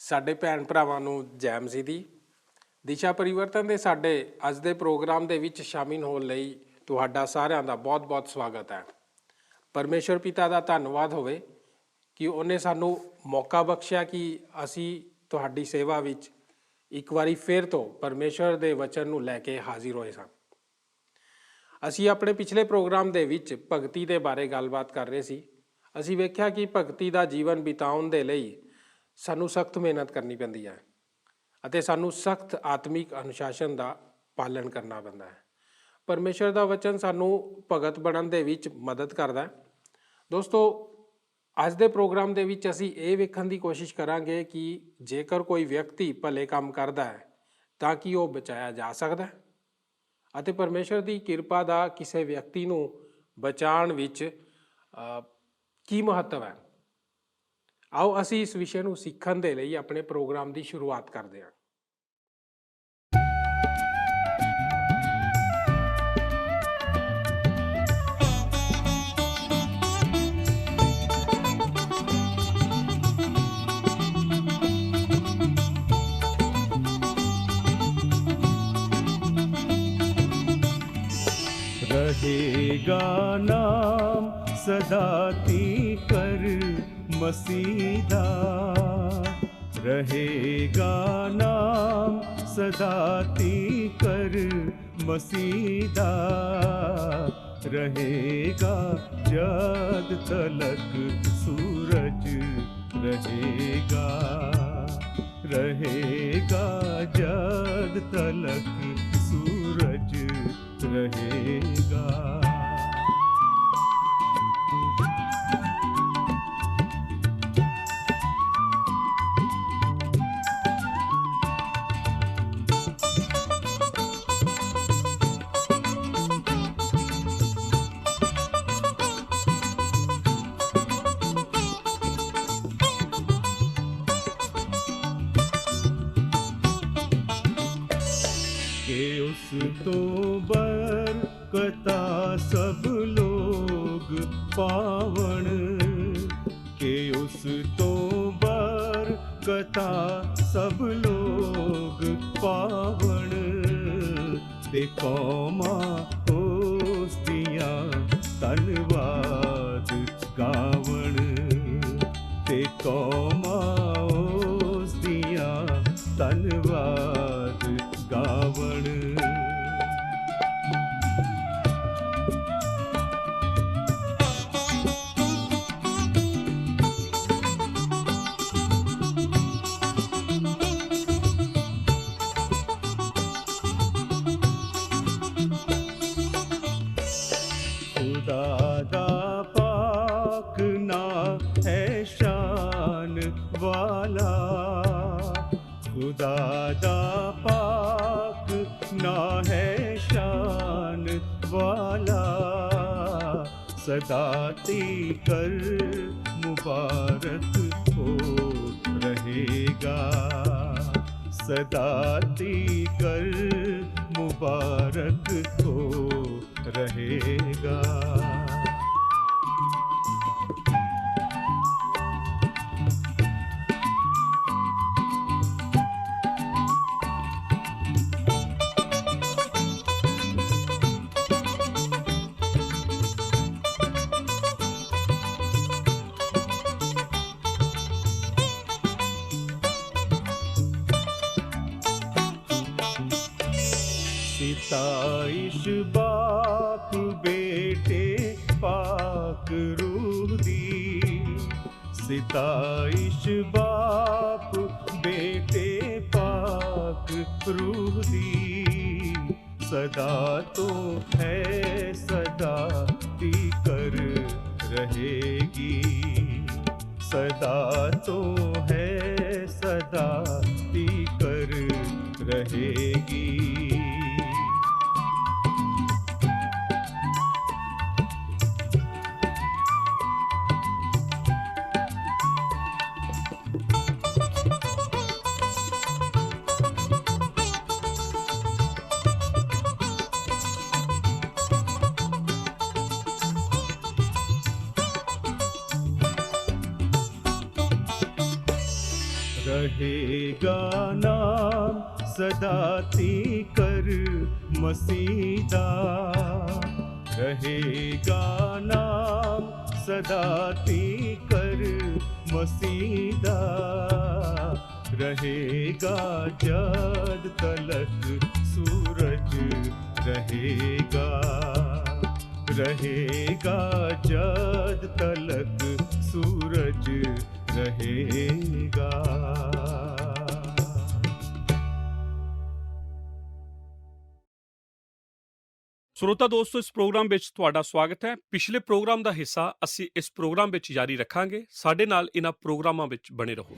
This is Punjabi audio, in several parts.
ਸਾਡੇ ਭੈਣ ਭਰਾਵਾਂ ਨੂੰ ਜੈ ਮਸੀਹ ਦੀ। ਦਿਸ਼ਾ ਪਰਿਵਰਤਨ ਦੇ ਸਾਡੇ ਅੱਜ ਦੇ ਪ੍ਰੋਗਰਾਮ ਦੇ ਵਿੱਚ ਸ਼ਾਮਿਲ ਹੋਣ ਲਈ ਤੁਹਾਡਾ ਸਾਰਿਆਂ ਦਾ ਬਹੁਤ-ਬਹੁਤ ਸਵਾਗਤ ਹੈ। ਪਰਮੇਸ਼ਵਰ ਪਿਤਾ ਦਾ ਧੰਨਵਾਦ ਹੋਵੇ ਕਿ ਉਹਨੇ ਸਾਨੂੰ ਮੌਕਾ ਬਖਸ਼ਿਆ ਕਿ ਅਸੀਂ ਤੁਹਾਡੀ ਸੇਵਾ ਵਿੱਚ ਇੱਕ ਵਾਰੀ ਫਿਰ ਤੋਂ ਪਰਮੇਸ਼ਵਰ ਦੇ ਵਚਨ ਨੂੰ ਲੈ ਕੇ ਹਾਜ਼ਰ ਹੋਏ ਸਾਂ। ਅਸੀਂ ਆਪਣੇ ਪਿਛਲੇ ਪ੍ਰੋਗਰਾਮ ਦੇ ਵਿੱਚ ਭਗਤੀ ਦੇ ਬਾਰੇ ਗੱਲਬਾਤ ਕਰ ਰਹੇ ਸੀ। ਅਸੀਂ ਵੇਖਿਆ ਕਿ ਭਗਤੀ ਦਾ ਜੀਵਨ ਬਿਤਾਉਣ ਦੇ ਲਈ ਸਾਨੂੰ ਸਖਤ ਮਿਹਨਤ ਕਰਨੀ ਪੈਂਦੀ ਹੈ ਅਤੇ ਸਾਨੂੰ ਸਖਤ ਆਤਮਿਕ ਅਨੁਸ਼ਾਸਨ ਦਾ ਪਾਲਣ ਕਰਨਾ ਪੈਂਦਾ ਹੈ। ਪਰਮੇਸ਼ਰ ਦਾ ਵਚਨ ਸਾਨੂੰ ਭਗਤ ਬਣਨ ਦੇ ਵਿੱਚ ਮਦਦ ਕਰਦਾ ਹੈ। ਦੋਸਤੋ, ਅੱਜ ਦੇ ਪ੍ਰੋਗਰਾਮ ਦੇ ਵਿੱਚ ਅਸੀਂ ਇਹ ਵੇਖਣ ਦੀ ਕੋਸ਼ਿਸ਼ ਕਰਾਂਗੇ ਕਿ ਜੇਕਰ ਕੋਈ ਵਿਅਕਤੀ ਭਲੇ ਕੰਮ ਕਰਦਾ ਹੈ ਤਾਂ ਕਿ ਉਹ ਬਚਾਇਆ ਜਾ ਸਕਦਾ ਹੈ ਅਤੇ ਪਰਮੇਸ਼ਰ ਦੀ ਕਿਰਪਾ ਦਾ ਕਿਸੇ ਵਿਅਕਤੀ ਨੂੰ ਬਚਾਉਣ ਵਿੱਚ ਕੀ ਮਹੱਤਵ ਹੈ। ਆਓ ਅਸੀਂ ਇਸ ਵਿਸ਼ੇ ਨੂੰ ਸਿੱਖਣ ਦੇ ਲਈ ਆਪਣੇ ਪ੍ਰੋਗਰਾਮ ਦੀ ਸ਼ੁਰੂਆਤ ਕਰਦੇ ਹਾਂ। रहेगा नाम सदा तीकर मसीदा, रहेगा नाम सदा तीकर मसीदा, रहेगा जद तलक सूरज रहेगा, रहेगा जद तलक सूरज रहेगा। उस तो बरकता सब लोग पावण, के उस तो बरकता सब लोग पावण, ते कौमा ओस्तियां धन्यवाद गावण, ते कौमा ओस्तियां धन्यवाद गावण। खुदा दा पाक ना है शान वाला, खुदा दा पाक ना है शान वाला, सदा तीकर मुबारक हो रहेगा, सदा तीकर मुबारक हो रहेगा। सिताइश बाप बेटे पाक रूह दी, सिताइश बाप बेटे पाक रूह दी, सदा तो है सदा तीकर रहेगी, सदा तो है सदा तीकर रहेगी। रहेगा नाम सदा तीकर मसीदा, रहेगा नाम सदा तीकर मसीदा, रहेगा जद तलक सूरज रहेगा, रहेगा जद तलक सूरज रहेगा। ਸਰੋਤਾ ਦੋਸਤੋ, ਇਸ ਪ੍ਰੋਗਰਾਮ ਵਿੱਚ ਤੁਹਾਡਾ ਸਵਾਗਤ ਹੈ। ਪਿਛਲੇ ਪ੍ਰੋਗਰਾਮ ਦਾ ਹਿੱਸਾ ਅਸੀਂ ਇਸ ਪ੍ਰੋਗਰਾਮ ਵਿੱਚ ਜਾਰੀ ਰੱਖਾਂਗੇ। ਸਾਡੇ ਨਾਲ ਇਹਨਾਂ ਪ੍ਰੋਗਰਾਮਾਂ ਵਿੱਚ ਬਣੇ ਰਹੋ।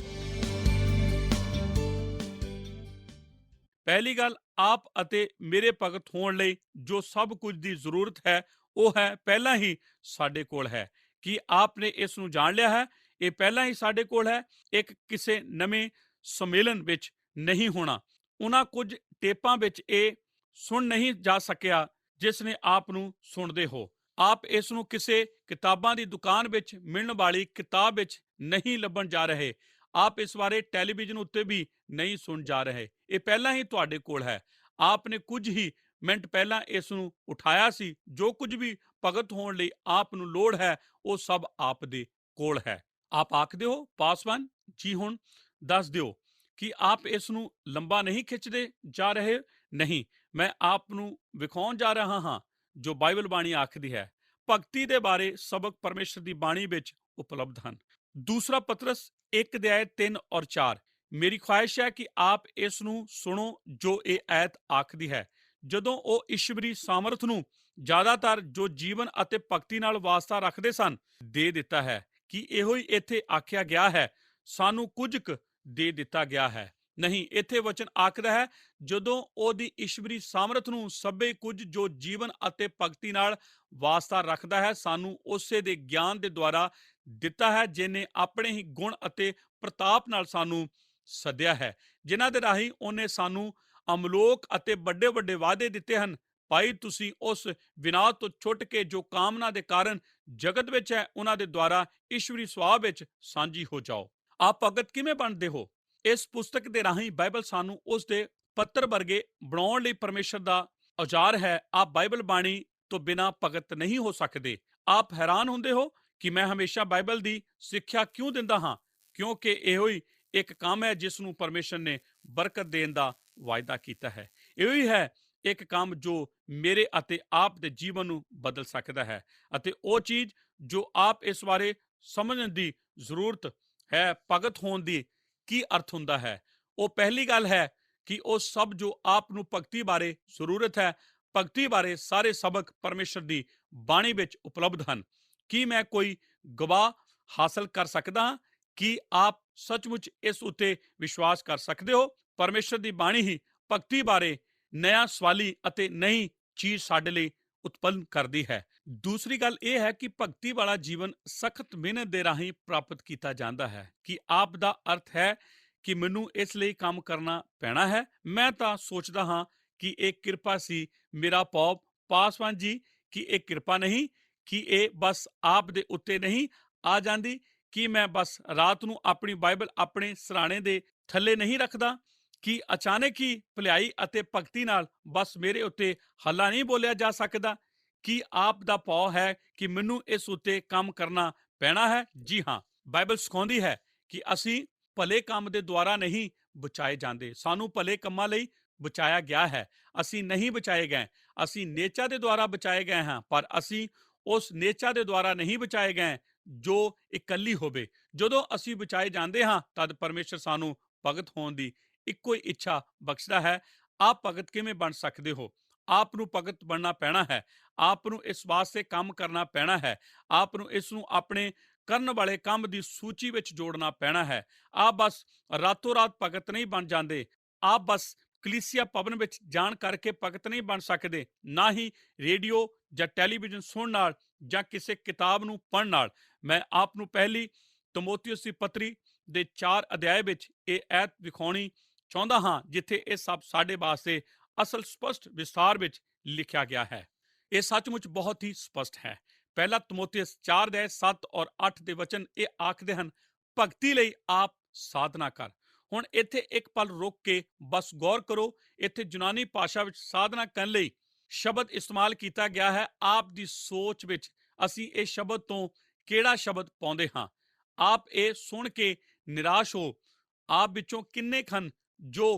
ਪਹਿਲੀ ਗੱਲ, ਆਪ ਅਤੇ ਮੇਰੇ ਭਗਤ ਹੋਣ ਲਈ ਜੋ ਸਭ ਕੁਝ ਦੀ ਜ਼ਰੂਰਤ ਹੈ ਉਹ ਹੈ ਪਹਿਲਾਂ ਹੀ ਸਾਡੇ ਕੋਲ ਹੈ। ਕਿ ਆਪ ਨੇ ਇਸ ਨੂੰ ਜਾਣ ਲਿਆ ਹੈ? ਇਹ ਪਹਿਲਾਂ ਹੀ ਸਾਡੇ ਕੋਲ ਹੈ। ਇੱਕ ਕਿਸੇ ਨਵੇਂ ਸੰਮੇਲਨ ਵਿੱਚ ਨਹੀਂ ਹੋਣਾ। ਉਹਨਾਂ ਕੁਝ ਟੇਪਾਂ ਵਿੱਚ ਇਹ ਸੁਣ ਨਹੀਂ ਜਾ ਸਕਿਆ ਜਿਸ ਨੇ ਆਪ ਨੂੰ ਸੁਣਦੇ ਹੋ। ਆਪ ਇਸ ਨੂੰ ਕਿਸੇ ਕਿਤਾਬਾਂ ਦੀ ਦੁਕਾਨ ਵਿੱਚ ਮਿਲਣ ਵਾਲੀ ਕਿਤਾਬ ਵਿੱਚ ਨਹੀਂ ਲੱਭਣ ਜਾ ਰਹੇ। ਆਪ ਇਸ ਬਾਰੇ ਟੈਲੀਵਿਜ਼ਨ ਉੱਤੇ ਵੀ ਨਹੀਂ ਸੁਣ ਜਾ ਰਹੇ। ਇਹ ਪਹਿਲਾਂ ਹੀ ਤੁਹਾਡੇ ਕੋਲ ਹੈ। ਆਪ ਨੇ ਕੁਝ ਹੀ ਮਿੰਟ ਪਹਿਲਾਂ ਇਸ ਨੂੰ ਉਠਾਇਆ ਸੀ। ਜੋ ਕੁਝ ਵੀ ਭਗਤ ਹੋਣ ਲਈ ਆਪ ਨੂੰ ਲੋੜ ਹੈ ਉਹ ਸਭ ਆਪ ਦੇ ਕੋਲ ਹੈ। ਆਪ ਆਖਦੇ ਹੋ ਪਾਸਵਾਨ ਜੀ, ਹੁਣ ਦੱਸ ਦਿਓ ਕਿ ਆਪ ਇਸ ਨੂੰ ਲੰਬਾ ਨਹੀਂ ਖਿੱਚਦੇ ਜਾ ਰਹੇ। ਨਹੀਂ, ਮੈਂ ਆਪ ਨੂੰ ਵਿਖਾਉਣ ਜਾ ਰਿਹਾ ਹਾਂ ਜੋ ਬਾਈਬਲ ਬਾਣੀ ਆਖਦੀ ਹੈ। ਭਗਤੀ ਦੇ ਬਾਰੇ ਸਬਕ ਪਰਮੇਸ਼ਰ ਦੀ ਬਾਣੀ ਵਿੱਚ ਉਪਲਬਧ ਹਨ। ਦੂਸਰਾ ਪਤਰਸ 1:3 ਔਰ 4। ਮੇਰੀ ਖੁਆਇਸ਼ ਹੈ ਕਿ ਆਪ ਇਸ ਨੂੰ ਸੁਣੋ ਜੋ ਇਹ ਐਤ ਆਖਦੀ ਹੈ। ਜਦੋਂ ਉਹ ਈਸ਼ਵਰੀ ਸਾਮਰਥ ਨੂੰ ਜ਼ਿਆਦਾਤਰ ਜੋ ਜੀਵਨ ਅਤੇ ਭਗਤੀ ਨਾਲ ਵਾਸਤਾ ਰੱਖਦੇ ਸਨ ਦੇ ਦਿੱਤਾ ਹੈ, ਕਿ ਇਹੋ ਹੀ ਇੱਥੇ ਆਖਿਆ ਗਿਆ ਹੈ, ਸਾਨੂੰ ਕੁਝ ਕੁ ਦੇ ਦਿੱਤਾ ਗਿਆ ਹੈ। ਨਹੀਂ, ਇੱਥੇ ਵਚਨ ਆਖਦਾ ਹੈ ਜਦੋਂ ਉਹਦੀ ਈਸ਼ਵਰੀ ਸਾਮਰਥ ਨੂੰ ਸਭੇ ਕੁਝ ਜੋ ਜੀਵਨ ਅਤੇ ਭਗਤੀ ਨਾਲ ਵਾਸਤਾ ਰੱਖਦਾ ਹੈ ਸਾਨੂੰ ਉਸੇ ਦੇ ਗਿਆਨ ਦੇ ਦੁਆਰਾ ਦਿੱਤਾ ਹੈ, ਜਿਹਨੇ ਆਪਣੇ ਹੀ ਗੁਣ ਅਤੇ ਪ੍ਰਤਾਪ ਨਾਲ ਸਾਨੂੰ ਸੱਦਿਆ ਹੈ, ਜਿਨ੍ਹਾਂ ਦੇ ਰਾਹੀਂ ਉਹਨੇ ਸਾਨੂੰ ਅਮਲੋਕ ਅਤੇ ਵੱਡੇ ਵੱਡੇ ਵਾਅਦੇ ਦਿੱਤੇ ਹਨ। ਭਾਈ, ਤੁਸੀਂ ਉਸ ਵਿਨਾਸ਼ ਤੋਂ ਛੁੱਟ ਕੇ ਜੋ ਕਾਮਨਾ ਦੇ ਕਾਰਨ ਜਗਤ ਵਿੱਚ ਹੈ ਉਹਨਾਂ ਦੇ ਦੁਆਰਾ ਈਸ਼ਵਰੀ ਸੁਭਾਅ ਵਿੱਚ ਸਾਂਝੀ ਹੋ ਜਾਓ। ਆਪ ਭਗਤ ਕਿਵੇਂ ਬਣਦੇ ਹੋ? ਇਸ ਪੁਸਤਕ ਦੇ ਰਾਹੀਂ ਬਾਈਬਲ ਸਾਨੂੰ ਉਸ ਦੇ ਪੱਤਰ ਵਰਗੇ ਬਣਾਉਣ ਲਈ ਪਰਮੇਸ਼ਰ ਦਾ ਔਜ਼ਾਰ ਹੈ। ਆਪ ਬਾਈਬਲ ਬਾਣੀ ਤੋਂ ਬਿਨਾਂ ਭਗਤ ਨਹੀਂ ਹੋ ਸਕਦੇ। ਆਪ ਹੈਰਾਨ ਹੁੰਦੇ ਹੋ ਕਿ ਮੈਂ ਹਮੇਸ਼ਾ ਬਾਈਬਲ ਦੀ ਸਿੱਖਿਆ ਕਿਉਂ ਦਿੰਦਾ ਹਾਂ? ਕਿਉਂਕਿ ਇਹੋ ਹੀ ਇੱਕ ਕੰਮ ਹੈ ਜਿਸ ਨੂੰ ਪਰਮੇਸ਼ਰ ਨੇ ਬਰਕਤ ਦੇਣ ਦਾ ਵਾਅਦਾ ਕੀਤਾ ਹੈ। ਇਹੋ ਹੀ ਹੈ ਇੱਕ ਕੰਮ ਜੋ ਮੇਰੇ ਅਤੇ ਆਪ ਦੇ ਜੀਵਨ ਨੂੰ ਬਦਲ ਸਕਦਾ ਹੈ। ਅਤੇ ਉਹ ਚੀਜ਼ ਜੋ ਆਪ ਇਸ ਬਾਰੇ ਸਮਝਣ ਦੀ ਜ਼ਰੂਰਤ ਹੈ, ਭਗਤ ਹੋਣ ਦੀ ਕੀ ਅਰਥ ਹੁੰਦਾ ਹੈ। ਉਹ ਪਹਿਲੀ ਗੱਲ ਹੈ ਕਿ ਉਹ ਸਭ ਜੋ ਆਪ ਨੂੰ ਭਗਤੀ ਬਾਰੇ ਜ਼ਰੂਰਤ ਹੈ, ਭਗਤੀ ਬਾਰੇ ਸਾਰੇ ਸਬਕ ਪਰਮੇਸ਼ਰ ਦੀ ਬਾਣੀ ਵਿੱਚ ਉਪਲਬਧ ਹਨ। ਕੀ ਮੈਂ ਕੋਈ ਗਵਾਹ ਹਾਸਲ ਕਰ ਸਕਦਾ ਹਾਂ ਕਿ ਆਪ ਸੱਚਮੁੱਚ ਇਸ ਉੱਤੇ ਵਿਸ਼ਵਾਸ ਕਰ ਸਕਦੇ ਹੋ? ਪਰਮੇਸ਼ਰ ਦੀ ਬਾਣੀ ਹੀ ਭਗਤੀ ਬਾਰੇ ਨया ਸਵਾਲੀ ਅਤੇ ਨਈ ਚੀਜ਼ ਸਾਡੇ ਲਈ ਉਤਪੰਨ ਕਰਦੀ ਹੈ। ਦੂਸਰੀ ਗੱਲ ਇਹ ਹੈ ਕਿ ਭਗਤੀ ਵਾਲਾ ਜੀਵਨ ਸਖਤ ਮਿਹਨਤ ਦੇ ਰਾਹੀਂ ਪ੍ਰਾਪਤ ਕੀਤਾ ਜਾਂਦਾ ਹੈ। ਕਿ ਆਪ ਦਾ ਅਰਥ ਹੈ ਕਿ ਮੈਨੂੰ ਇਸ ਲਈ ਕੰਮ ਕਰਨਾ ਪੈਣਾ ਹੈ? ਮੈਂ ਤਾਂ ਸੋਚਦਾ ਹਾਂ ਕਿ ਇਹ ਕਿਰਪਾ ਸੀ ਮੇਰਾ ਪੌਪ ਪਾਸਵਾਨ ਜੀ, ਕਿ ਇਹ ਕਿਰਪਾ ਨਹੀਂ, ਕਿ ਇਹ ਬਸ ਆਪ ਦੇ ਉੱਤੇ ਨਹੀਂ ਆ ਜਾਂਦੀ, ਕਿ ਮੈਂ ਬਸ ਰਾਤ ਨੂੰ ਆਪਣੀ ਬਾਈਬਲ ਆਪਣੇ ਸਿਰਹਾਣੇ ਦੇ ਥੱਲੇ ਨਹੀਂ ਰੱਖਦਾ, ਕਿ ਅਚਾਨਕ ਹੀ ਭਲਾਈ ਅਤੇ ਭਗਤੀ ਨਾਲ ਬਸ ਮੇਰੇ ਉੱਤੇ ਹੱਲਾ ਨਹੀਂ ਬੋਲਿਆ ਜਾ ਸਕਦਾ। ਕਿ ਆਪ ਦਾ ਭਾਵ ਹੈ ਕਿ ਮੈਨੂੰ ਇਸ ਉੱਤੇ ਕੰਮ ਕਰਨਾ ਪੈਣਾ ਹੈ? ਜੀ ਹਾਂ, ਬਾਈਬਲ ਸਿਖਾਉਂਦੀ ਹੈ ਕਿ ਅਸੀਂ ਭਲੇ ਕੰਮ ਦੇ ਦੁਆਰਾ ਨਹੀਂ ਬਚਾਏ ਜਾਂਦੇ। ਸਾਨੂੰ ਭਲੇ ਕੰਮਾਂ ਲਈ ਬਚਾਇਆ ਗਿਆ ਹੈ। ਅਸੀਂ ਨਹੀਂ ਬਚਾਏ ਗਏ, ਅਸੀਂ ਨੇਚਾ ਦੇ ਦੁਆਰਾ ਬਚਾਏ ਗਏ ਹਾਂ, ਪਰ ਅਸੀਂ ਉਸ ਨੇਚਾ ਦੇ ਦੁਆਰਾ ਨਹੀਂ ਬਚਾਏ ਗਏ ਜੋ ਇਕੱਲੀ ਹੋਵੇ। ਜਦੋਂ ਅਸੀਂ ਬਚਾਏ ਜਾਂਦੇ ਹਾਂ ਤਦ ਪਰਮੇਸ਼ਰ ਸਾਨੂੰ ਭਗਤ ਹੋਣ ਦੀ ਇੱਕੋ ਹੀ ਇੱਛਾ ਬਖਸ਼ਦਾ ਹੈ। ਆਪ ਭਗਤ ਕਿਵੇਂ ਬਣ ਸਕਦੇ ਹੋ? ਆਪ ਨੂੰ ਭਗਤ ਬਣਨਾ ਪੈਣਾ ਹੈ। ਆਪ ਨੂੰ ਇਸ ਵਾਸਤੇ ਕੰਮ ਕਰਨਾ ਪੈਣਾ ਹੈ। ਆਪ ਨੂੰ ਇਸ ਨੂੰ ਆਪਣੇ ਕਰਨ ਵਾਲੇ ਕੰਮ ਦੀ ਸੂਚੀ ਵਿੱਚ ਜੋੜਨਾ ਪੈਣਾ ਹੈ। ਆਪ ਬਸ ਰਾਤੋਂ ਰਾਤ ਭਗਤ ਨਹੀਂ ਬਣ ਜਾਂਦੇ। ਆਪ ਬਸ ਕਲੀਸਿਆ ਭਵਨ ਵਿੱਚ ਜਾਣ ਕਰਕੇ ਭਗਤ ਨਹੀਂ ਬਣ ਸਕਦੇ, ਨਾ ਹੀ ਰੇਡੀਓ ਜਾਂ ਟੈਲੀਵਿਜ਼ਨ ਸੁਣਨ ਨਾਲ ਜਾਂ ਕਿਸੇ ਕਿਤਾਬ ਨੂੰ ਪੜ੍ਹਨ ਨਾਲ। ਮੈਂ ਆਪ ਨੂੰ ਪਹਿਲੀ ਤਮੋਥੀਉਸ ਦੀ ਪੱਤਰੀ ਦੇ 4 ਅਧਿਆਏ ਵਿੱਚ ਇਹ ਐਤ ਵਿਖਾਉਣੀ ਚਾਹੁੰਦਾ ਹਾਂ, ਜਿੱਥੇ ਇਹ ਸਭ ਸਾਡੇ ਵਾਸਤੇ ਅਸਲ ਸਪਸ਼ਟ ਵਿਸਥਾਰ ਵਿੱਚ ਲਿਖਿਆ ਗਿਆ ਹੈ। ਇਹ ਸੱਚਮੁੱਚ ਬਹੁਤ ਹੀ ਸਪਸ਼ਟ ਹੈ। ਪਹਿਲਾ ਤਮੋਥੀਉਸ 4 ਅਧਿਆਏ 7 ਔਰ 8 ਦੇ ਵਚਨ ਇਹ ਆਖਦੇ ਹਨ, ਭਗਤੀ ਲਈ ਆਪ ਸਾਧਨਾ ਕਰ। ਹੁਣ ਇੱਥੇ ਇੱਕ ਪਲ ਰੁਕ ਕੇ ਬਸ ਗੌਰ ਕਰੋ। ਇੱਥੇ ਯੂਨਾਨੀ ਭਾਸ਼ਾ ਵਿੱਚ ਸਾਧਨਾ ਕਰਨ ਲਈ ਸ਼ਬਦ ਇਸਤੇਮਾਲ ਕੀਤਾ ਗਿਆ ਹੈ। ਆਪ ਦੀ ਸੋਚ ਵਿੱਚ ਅਸੀਂ ਇਹ ਸ਼ਬਦ ਤੋਂ ਕਿਹੜਾ ਸ਼ਬਦ ਪਾਉਂਦੇ ਹਾਂ? ਆਪ ਇਹ ਸੁਣ ਕੇ ਨਿਰਾਸ਼ ਹੋ। ਆਪ ਵਿੱਚੋਂ ਕਿੰਨੇ ਹਨ ਜੋ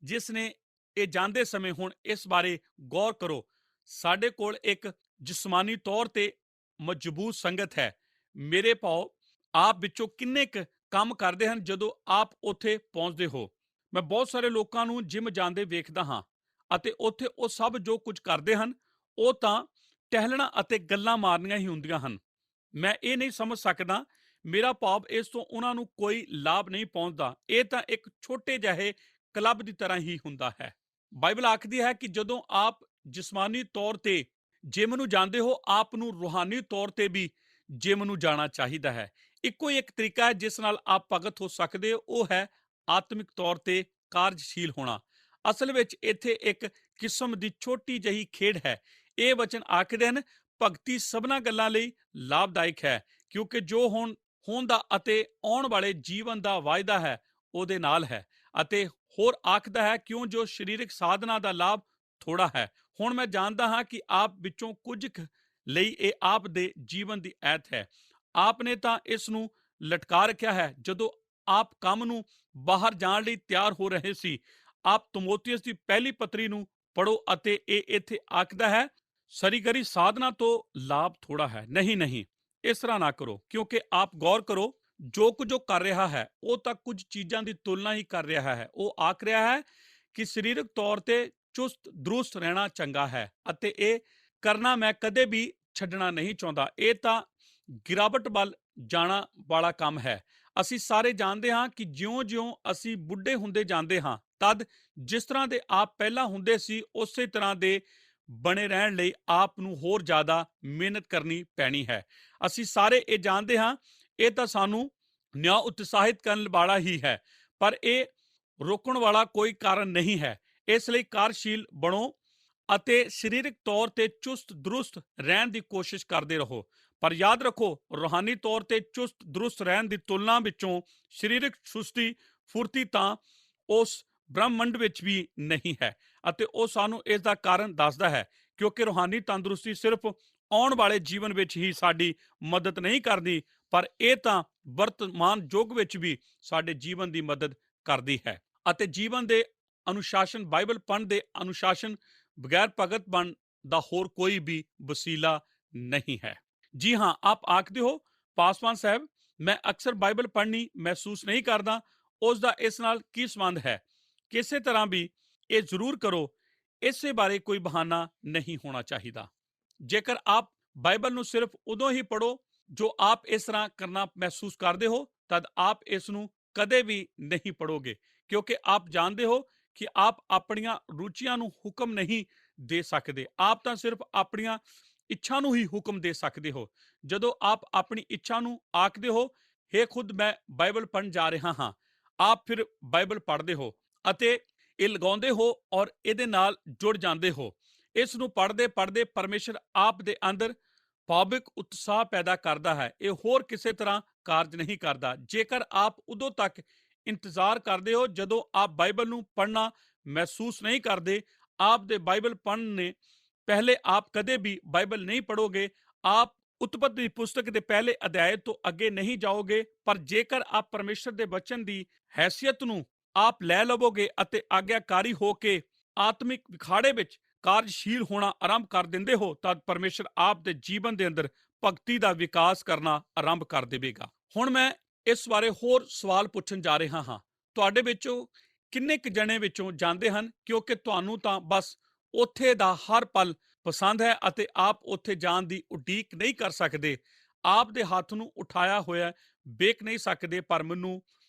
ਜਿਸ ਨੇ ਇਹ ਜਾਣਦੇ ਸਮੇਂ ਹੁਣ ਇਸ ਬਾਰੇ ਗੌਰ ਕਰੋ। ਸਾਡੇ ਕੋਲ ਇੱਕ ਜਿਸਮਾਨੀ ਤੌਰ ਤੇ ਮਜ਼ਬੂਤ ਸੰਗਤ ਹੈ। ਮੇਰੇ ਭਾਉ, ਆਪ ਵਿੱਚੋਂ ਕਿੰਨੇ ਕੁ ਕੰਮ ਕਰਦੇ ਹਨ ਜਦੋਂ ਆਪ ਉੱਥੇ ਪਹੁੰਚਦੇ ਹੋ? ਮੈਂ ਬਹੁਤ ਸਾਰੇ ਲੋਕਾਂ ਨੂੰ ਜਿਮ ਜਾਂਦੇ ਵੇਖਦਾ ਹਾਂ ਅਤੇ ਉੱਥੇ ਉਹ ਸਭ ਜੋ ਕੁਝ ਕਰਦੇ ਹਨ ਉਹ ਤਾਂ ਟਹਿਲਣਾ ਅਤੇ ਗੱਲਾਂ ਮਾਰਨੀਆਂ ਹੀ ਹੁੰਦੀਆਂ ਹਨ। ਮੈਂ ਇਹ ਨਹੀਂ ਸਮਝ ਸਕਦਾ। ਮੇਰਾ ਭਾਵ ਇਸ ਤੋਂ ਉਹਨਾਂ ਨੂੰ ਕੋਈ ਲਾਭ ਨਹੀਂ ਪਹੁੰਚਦਾ। ਇਹ ਤਾਂ ਇੱਕ ਛੋਟੇ ਜਿਹੇ ਕਲੱਬ ਦੀ ਤਰ੍ਹਾਂ ਹੀ ਹੁੰਦਾ ਹੈ। ਬਾਈਬਲ ਆਖਦੀ ਹੈ ਕਿ ਜਦੋਂ ਆਪ ਜਿਸਮਾਨੀ ਤੌਰ ਤੇ ਜਿਮ ਨੂੰ ਜਾਂਦੇ ਹੋ, ਆਪ ਨੂੰ ਰੂਹਾਨੀ ਤੌਰ ਤੇ ਵੀ ਜਿਮ ਨੂੰ ਜਾਣਾ ਚਾਹੀਦਾ ਹੈ। ਇੱਕੋ ਹੀ ਇੱਕ ਤਰੀਕਾ ਹੈ ਜਿਸ ਨਾਲ ਆਪ ਭਗਤ ਹੋ ਸਕਦੇ ਹੋ, ਉਹ ਹੈ ਆਤਮਿਕ ਤੌਰ ਤੇ ਕਾਰਜਸ਼ੀਲ ਹੋਣਾ। ਅਸਲ ਵਿੱਚ ਇੱਥੇ ਇੱਕ ਕਿਸਮ ਦੀ ਛੋਟੀ ਜਿਹੀ ਖੇਡ ਹੈ। ਇਹ ਵਚਨ ਆਖਦੇ ਹਨ, ਭਗਤੀ ਸਭਨਾਂ ਗੱਲਾਂ ਲਈ ਲਾਭਦਾਇਕ ਹੈ, ਕਿਉਂਕਿ ਜੋ ਹੋਣ ਦਾ ਅਤੇ ਆਉਣ ਵਾਲੇ ਜੀਵਨ ਦਾ ਵਾਅਦਾ ਹੈ ਉਹਦੇ ਨਾਲ ਹੈ। ਅਤੇ ਹੋਰ ਆਖਦਾ ਹੈ, ਕਿਉਂ ਜੋ ਸਰੀਰਕ ਸਾਧਨਾ ਦਾ ਲਾਭ ਥੋੜਾ ਹੈ। ਹੁਣ ਮੈਂ ਜਾਣਦਾ ਹਾਂ ਕਿ ਆਪ ਵਿੱਚੋਂ ਕੁਝ ਕੁ ਲਈ ਇਹ ਆਪ ਦੇ ਜੀਵਨ ਦੀ ਐਤ ਹੈ। ਆਪ ਨੇ ਤਾਂ ਇਸ ਨੂੰ ਲਟਕਾ ਰੱਖਿਆ ਹੈ। ਜਦੋਂ ਆਪ ਕੰਮ ਨੂੰ ਬਾਹਰ ਜਾਣ ਲਈ ਤਿਆਰ ਹੋ ਰਹੇ ਸੀ, ਆਪ ਤਿਮੋਥੀਉਸ ਦੀ ਪਹਿਲੀ ਪੱਤਰੀ ਨੂੰ ਪੜੋ ਅਤੇ ਇਹ ਇੱਥੇ ਆਖਦਾ ਹੈ, ਸਰੀਗਰੀ ਸਾਧਨਾ ਤੋਂ ਲਾਭ ਥੋੜਾ ਹੈ। ਨਹੀਂ ਨਹੀਂ, ਇਸ ਤਰ੍ਹਾਂ ਨਾ ਕਰੋ, ਕਿਉਂਕਿ ਆਪ ਗੌਰ ਕਰੋ, ਜੋ ਕੁਝ ਉਹ ਕਰ ਰਿਹਾ ਹੈ ਉਹ ਤਾਂ ਕੁਝ ਚੀਜ਼ਾਂ ਦੀ ਤੁਲਨਾ ਹੀ ਕਰ ਰਿਹਾ ਹੈ। ਉਹ ਆਖ ਰਿਹਾ ਹੈ ਕਿ ਸਰੀਰਕ ਤੌਰ ਤੇ ਚੁਸਤ ਦਰੁਸਤ ਰਹਿਣਾ ਚੰਗਾ ਹੈ ਅਤੇ ਇਹ ਕਰਨਾ ਮੈਂ ਕਦੇ ਵੀ ਛੱਡਣਾ ਨਹੀਂ ਚਾਹੁੰਦਾ। ਇਹ ਤਾਂ ਗਿਰਾਵਟ ਵੱਲ ਜਾਣਾ ਵਾਲਾ ਕੰਮ ਹੈ। ਅਸੀਂ ਸਾਰੇ ਜਾਣਦੇ ਹਾਂ ਕਿ ਜਿਉਂ-ਜਿਉਂ ਅਸੀਂ ਬੁੱਢੇ ਹੁੰਦੇ ਜਾਂਦੇ ਹਾਂ, ਤਦ ਜਿਸ ਤਰ੍ਹਾਂ ਦੇ ਆਪ ਪਹਿਲਾਂ ਹੁੰਦੇ ਸੀ ਉਸੇ ਤਰ੍ਹਾਂ ਦੇ ਬਣੇ ਰਹਿਣ ਲਈ ਆਪ ਨੂੰ ਹੋਰ ਜ਼ਿਆਦਾ ਮਿਹਨਤ ਕਰਨੀ ਪੈਣੀ ਹੈ। ਅਸੀਂ ਸਾਰੇ ਇਹ ਜਾਣਦੇ ਹਾਂ। ਇਹ ਤਾਂ ਸਾਨੂੰ ਨਿਆਂ ਉਤਸ਼ਾਹਿਤ ਕਰਨ ਵਾਲਾ ਹੀ ਹੈ, ਪਰ ਇਹ ਰੋਕਣ ਵਾਲਾ ਕੋਈ ਕਾਰਨ ਨਹੀਂ ਹੈ। ਇਸ ਲਈ ਕਾਰਜਸ਼ੀਲ ਬਣੋ ਅਤੇ ਸਰੀਰਕ ਤੌਰ ਤੇ ਚੁਸਤ ਦਰੁਸਤ ਰਹਿਣ ਦੀ ਕੋਸ਼ਿਸ਼ ਕਰਦੇ ਰਹੋ। ਪਰ ਯਾਦ ਰੱਖੋ, ਰੂਹਾਨੀ ਤੌਰ ਤੇ ਚੁਸਤ ਦਰੁਸਤ ਰਹਿਣ ਦੀ ਤੁਲਨਾ ਵਿੱਚੋਂ ਸਰੀਰਕ ਸੁਸਤੀ ਫੁਰਤੀ ਤਾਂ ਉਸ ਬ੍ਰਹਮੰਡ ਵਿੱਚ ਵੀ ਨਹੀਂ ਹੈ ਅਤੇ ਉਹ ਸਾਨੂੰ ਇਸ ਦਾ ਕਾਰਨ ਦੱਸਦਾ ਹੈ, ਕਿਉਂਕਿ ਰੂਹਾਨੀ ਤੰਦਰੁਸਤੀ ਸਿਰਫ ਆਉਣ ਵਾਲੇ ਜੀਵਨ ਵਿੱਚ ਹੀ ਸਾਡੀ ਮਦਦ ਨਹੀਂ ਕਰਦੀ, ਪਰ ਇਹ ਤਾਂ ਵਰਤਮਾਨ ਯੁੱਗ ਵਿੱਚ ਵੀ ਸਾਡੇ ਜੀਵਨ ਦੀ ਮਦਦ ਕਰਦੀ ਹੈ। ਅਤੇ ਜੀਵਨ ਦੇ ਅਨੁਸ਼ਾਸਨ, ਬਾਈਬਲ ਪੜ੍ਹਨ ਦੇ ਅਨੁਸ਼ਾਸਨ ਬਗੈਰ ਭਗਤ ਬਣ ਦਾ ਹੋਰ ਕੋਈ ਵੀ ਵਸੀਲਾ ਨਹੀਂ ਹੈ। ਜੀ ਹਾਂ, ਆਪ ਆਖਦੇ ਹੋ, ਪਾਸਵਾਨ ਸਾਹਿਬ, ਮੈਂ ਅਕਸਰ ਬਾਈਬਲ ਪੜ੍ਹਨੀ ਮਹਿਸੂਸ ਨਹੀਂ ਕਰਦਾ। ਉਸ ਦਾ ਇਸ ਨਾਲ ਕੀ ਸੰਬੰਧ ਹੈ? ਕਿਸੇ ਤਰ੍ਹਾਂ ਵੀ ਇਹ ਜ਼ਰੂਰ ਕਰੋ, ਇਸੇ ਬਾਰੇ ਕੋਈ ਬਹਾਨਾ ਨਹੀਂ ਹੋਣਾ ਚਾਹੀਦਾ। ਜੇਕਰ ਆਪ ਬਾਈਬਲ ਨੂੰ ਸਿਰਫ ਉਦੋਂ ਹੀ ਪੜ੍ਹੋ ਜੋ ਆਪ ਇਸ ਤਰ੍ਹਾਂ ਕਰਨਾ ਮਹਿਸੂਸ ਕਰਦੇ ਹੋ, ਤਦ ਆਪ ਇਸ ਨੂੰ ਕਦੇ ਵੀ ਨਹੀਂ ਪੜ੍ਹੋਗੇ, ਕਿਉਂਕਿ ਆਪ ਜਾਣਦੇ ਹੋ ਕਿ ਆਪ ਆਪਣੀਆਂ ਰੁਚੀਆਂ ਨੂੰ ਹੁਕਮ ਨਹੀਂ ਦੇ ਸਕਦੇ। ਆਪ ਤਾਂ ਸਿਰਫ ਆਪਣੀਆਂ ਇੱਛਾ ਨੂੰ ਹੀ ਹੁਕਮ ਦੇ ਸਕਦੇ ਹੋ। ਜਦੋਂ ਆਪ ਆਪਣੀ ਇੱਛਾ ਨੂੰ ਆਖਦੇ ਹੋ, ਹੇ ਖੁਦ ਮੈਂ ਬਾਈਬਲ ਪੜ੍ਹਨ ਜਾ ਰਿਹਾ ਹਾਂ, ਆਪ ਫਿਰ ਬਾਈਬਲ ਪੜ੍ਹਦੇ ਹੋ ਅਤੇ ਇਹ ਲਗਾਉਂਦੇ ਹੋ ਔਰ ਇਹਦੇ ਨਾਲ ਜੁੜ ਜਾਂਦੇ ਹੋ। ਇਸ ਨੂੰ ਪੜ੍ਹਦੇ ਪੜ੍ਹਦੇ ਪਰਮੇਸ਼ਰ ਆਪ ਦੇ ਅੰਦਰ ਭਾਵਿਕ ਉਤਸ਼ਾਹ ਪੈਦਾ ਕਰਦਾ ਹੈ। ਇਹ ਹੋਰ ਕਿਸੇ ਤਰ੍ਹਾਂ ਕਾਰਜ ਨਹੀਂ ਕਰਦਾ। ਜੇਕਰ ਆਪ ਉਦੋਂ ਤੱਕ ਇੰਤਜ਼ਾਰ ਕਰਦੇ ਹੋ ਜਦੋਂ ਆਪ ਬਾਈਬਲ ਨੂੰ ਪੜ੍ਹਨਾ ਮਹਿਸੂਸ ਨਹੀਂ ਕਰਦੇ, ਆਪ ਦੇ ਬਾਈਬਲ ਪੜ੍ਹਨ ਨੇ ਪਹਿਲੇ ਆਪ ਕਦੇ ਵੀ ਬਾਈਬਲ ਨਹੀਂ ਪੜ੍ਹੋਗੇ। ਆਪ ਉਤਪਤੀ ਦੀ ਪੁਸਤਕ ਦੇ ਪਹਿਲੇ ਅਧਿਆਇ ਤੋਂ ਅੱਗੇ ਨਹੀਂ ਜਾਓਗੇ। ਪਰ ਜੇਕਰ ਆਪ ਪਰਮੇਸ਼ਰ ਦੇ ਵਚਨ ਦੀ ਹੈਸੀਅਤ ਨੂੰ ਆਪ ਲੈ ਲਵੋਗੇ ਅਤੇ ਆਗਿਆਕਾਰੀ ਹੋ ਕੇ ਆਤਮਿਕ ਵਿਖਾੜੇ ਵਿੱਚ ਕਾਰਜਸ਼ੀਲ ਹੋਣਾ ਆਰੰਭ ਕਰ ਦਿੰਦੇ ਹੋ, ਤਾਂ ਪਰਮੇਸ਼ਰ ਆਪ ਦੇ ਜੀਵਨ ਦੇ ਅੰਦਰ ਭਗਤੀ ਦਾ ਵਿਕਾਸ ਕਰਨਾ ਆਰੰਭ ਕਰ ਦੇਵੇਗਾ। ਹੁਣ ਮੈਂ ਇਸ ਬਾਰੇ ਹੋਰ ਸਵਾਲ ਪੁੱਛਣ ਜਾ ਰਿਹਾ ਹਾਂ। ਤੁਹਾਡੇ ਵਿੱਚੋਂ ਕਿੰਨੇ ਕੁ ਜਣੇ ਵਿੱਚੋਂ ਜਾਂਦੇ ਹਨ, ਕਿਉਂਕਿ ਤੁਹਾਨੂੰ ਤਾਂ ਬਸ ਉੱਥੇ ਦਾ ਹਰ ਪਲ ਪਸੰਦ ਹੈ ਅਤੇ ਆਪ ਉੱਥੇ ਜਾਣ ਦੀ ਉਡੀਕ ਨਹੀਂ ਕਰ ਸਕਦੇ। ਆਪ ਦੇ ਹੱਥ ਨੂੰ ਉਠਾਇਆ ਹੋਇਆ ਵੇਖ ਨਹੀਂ ਸਕਦੇ, ਪਰ ਮੈਨੂੰ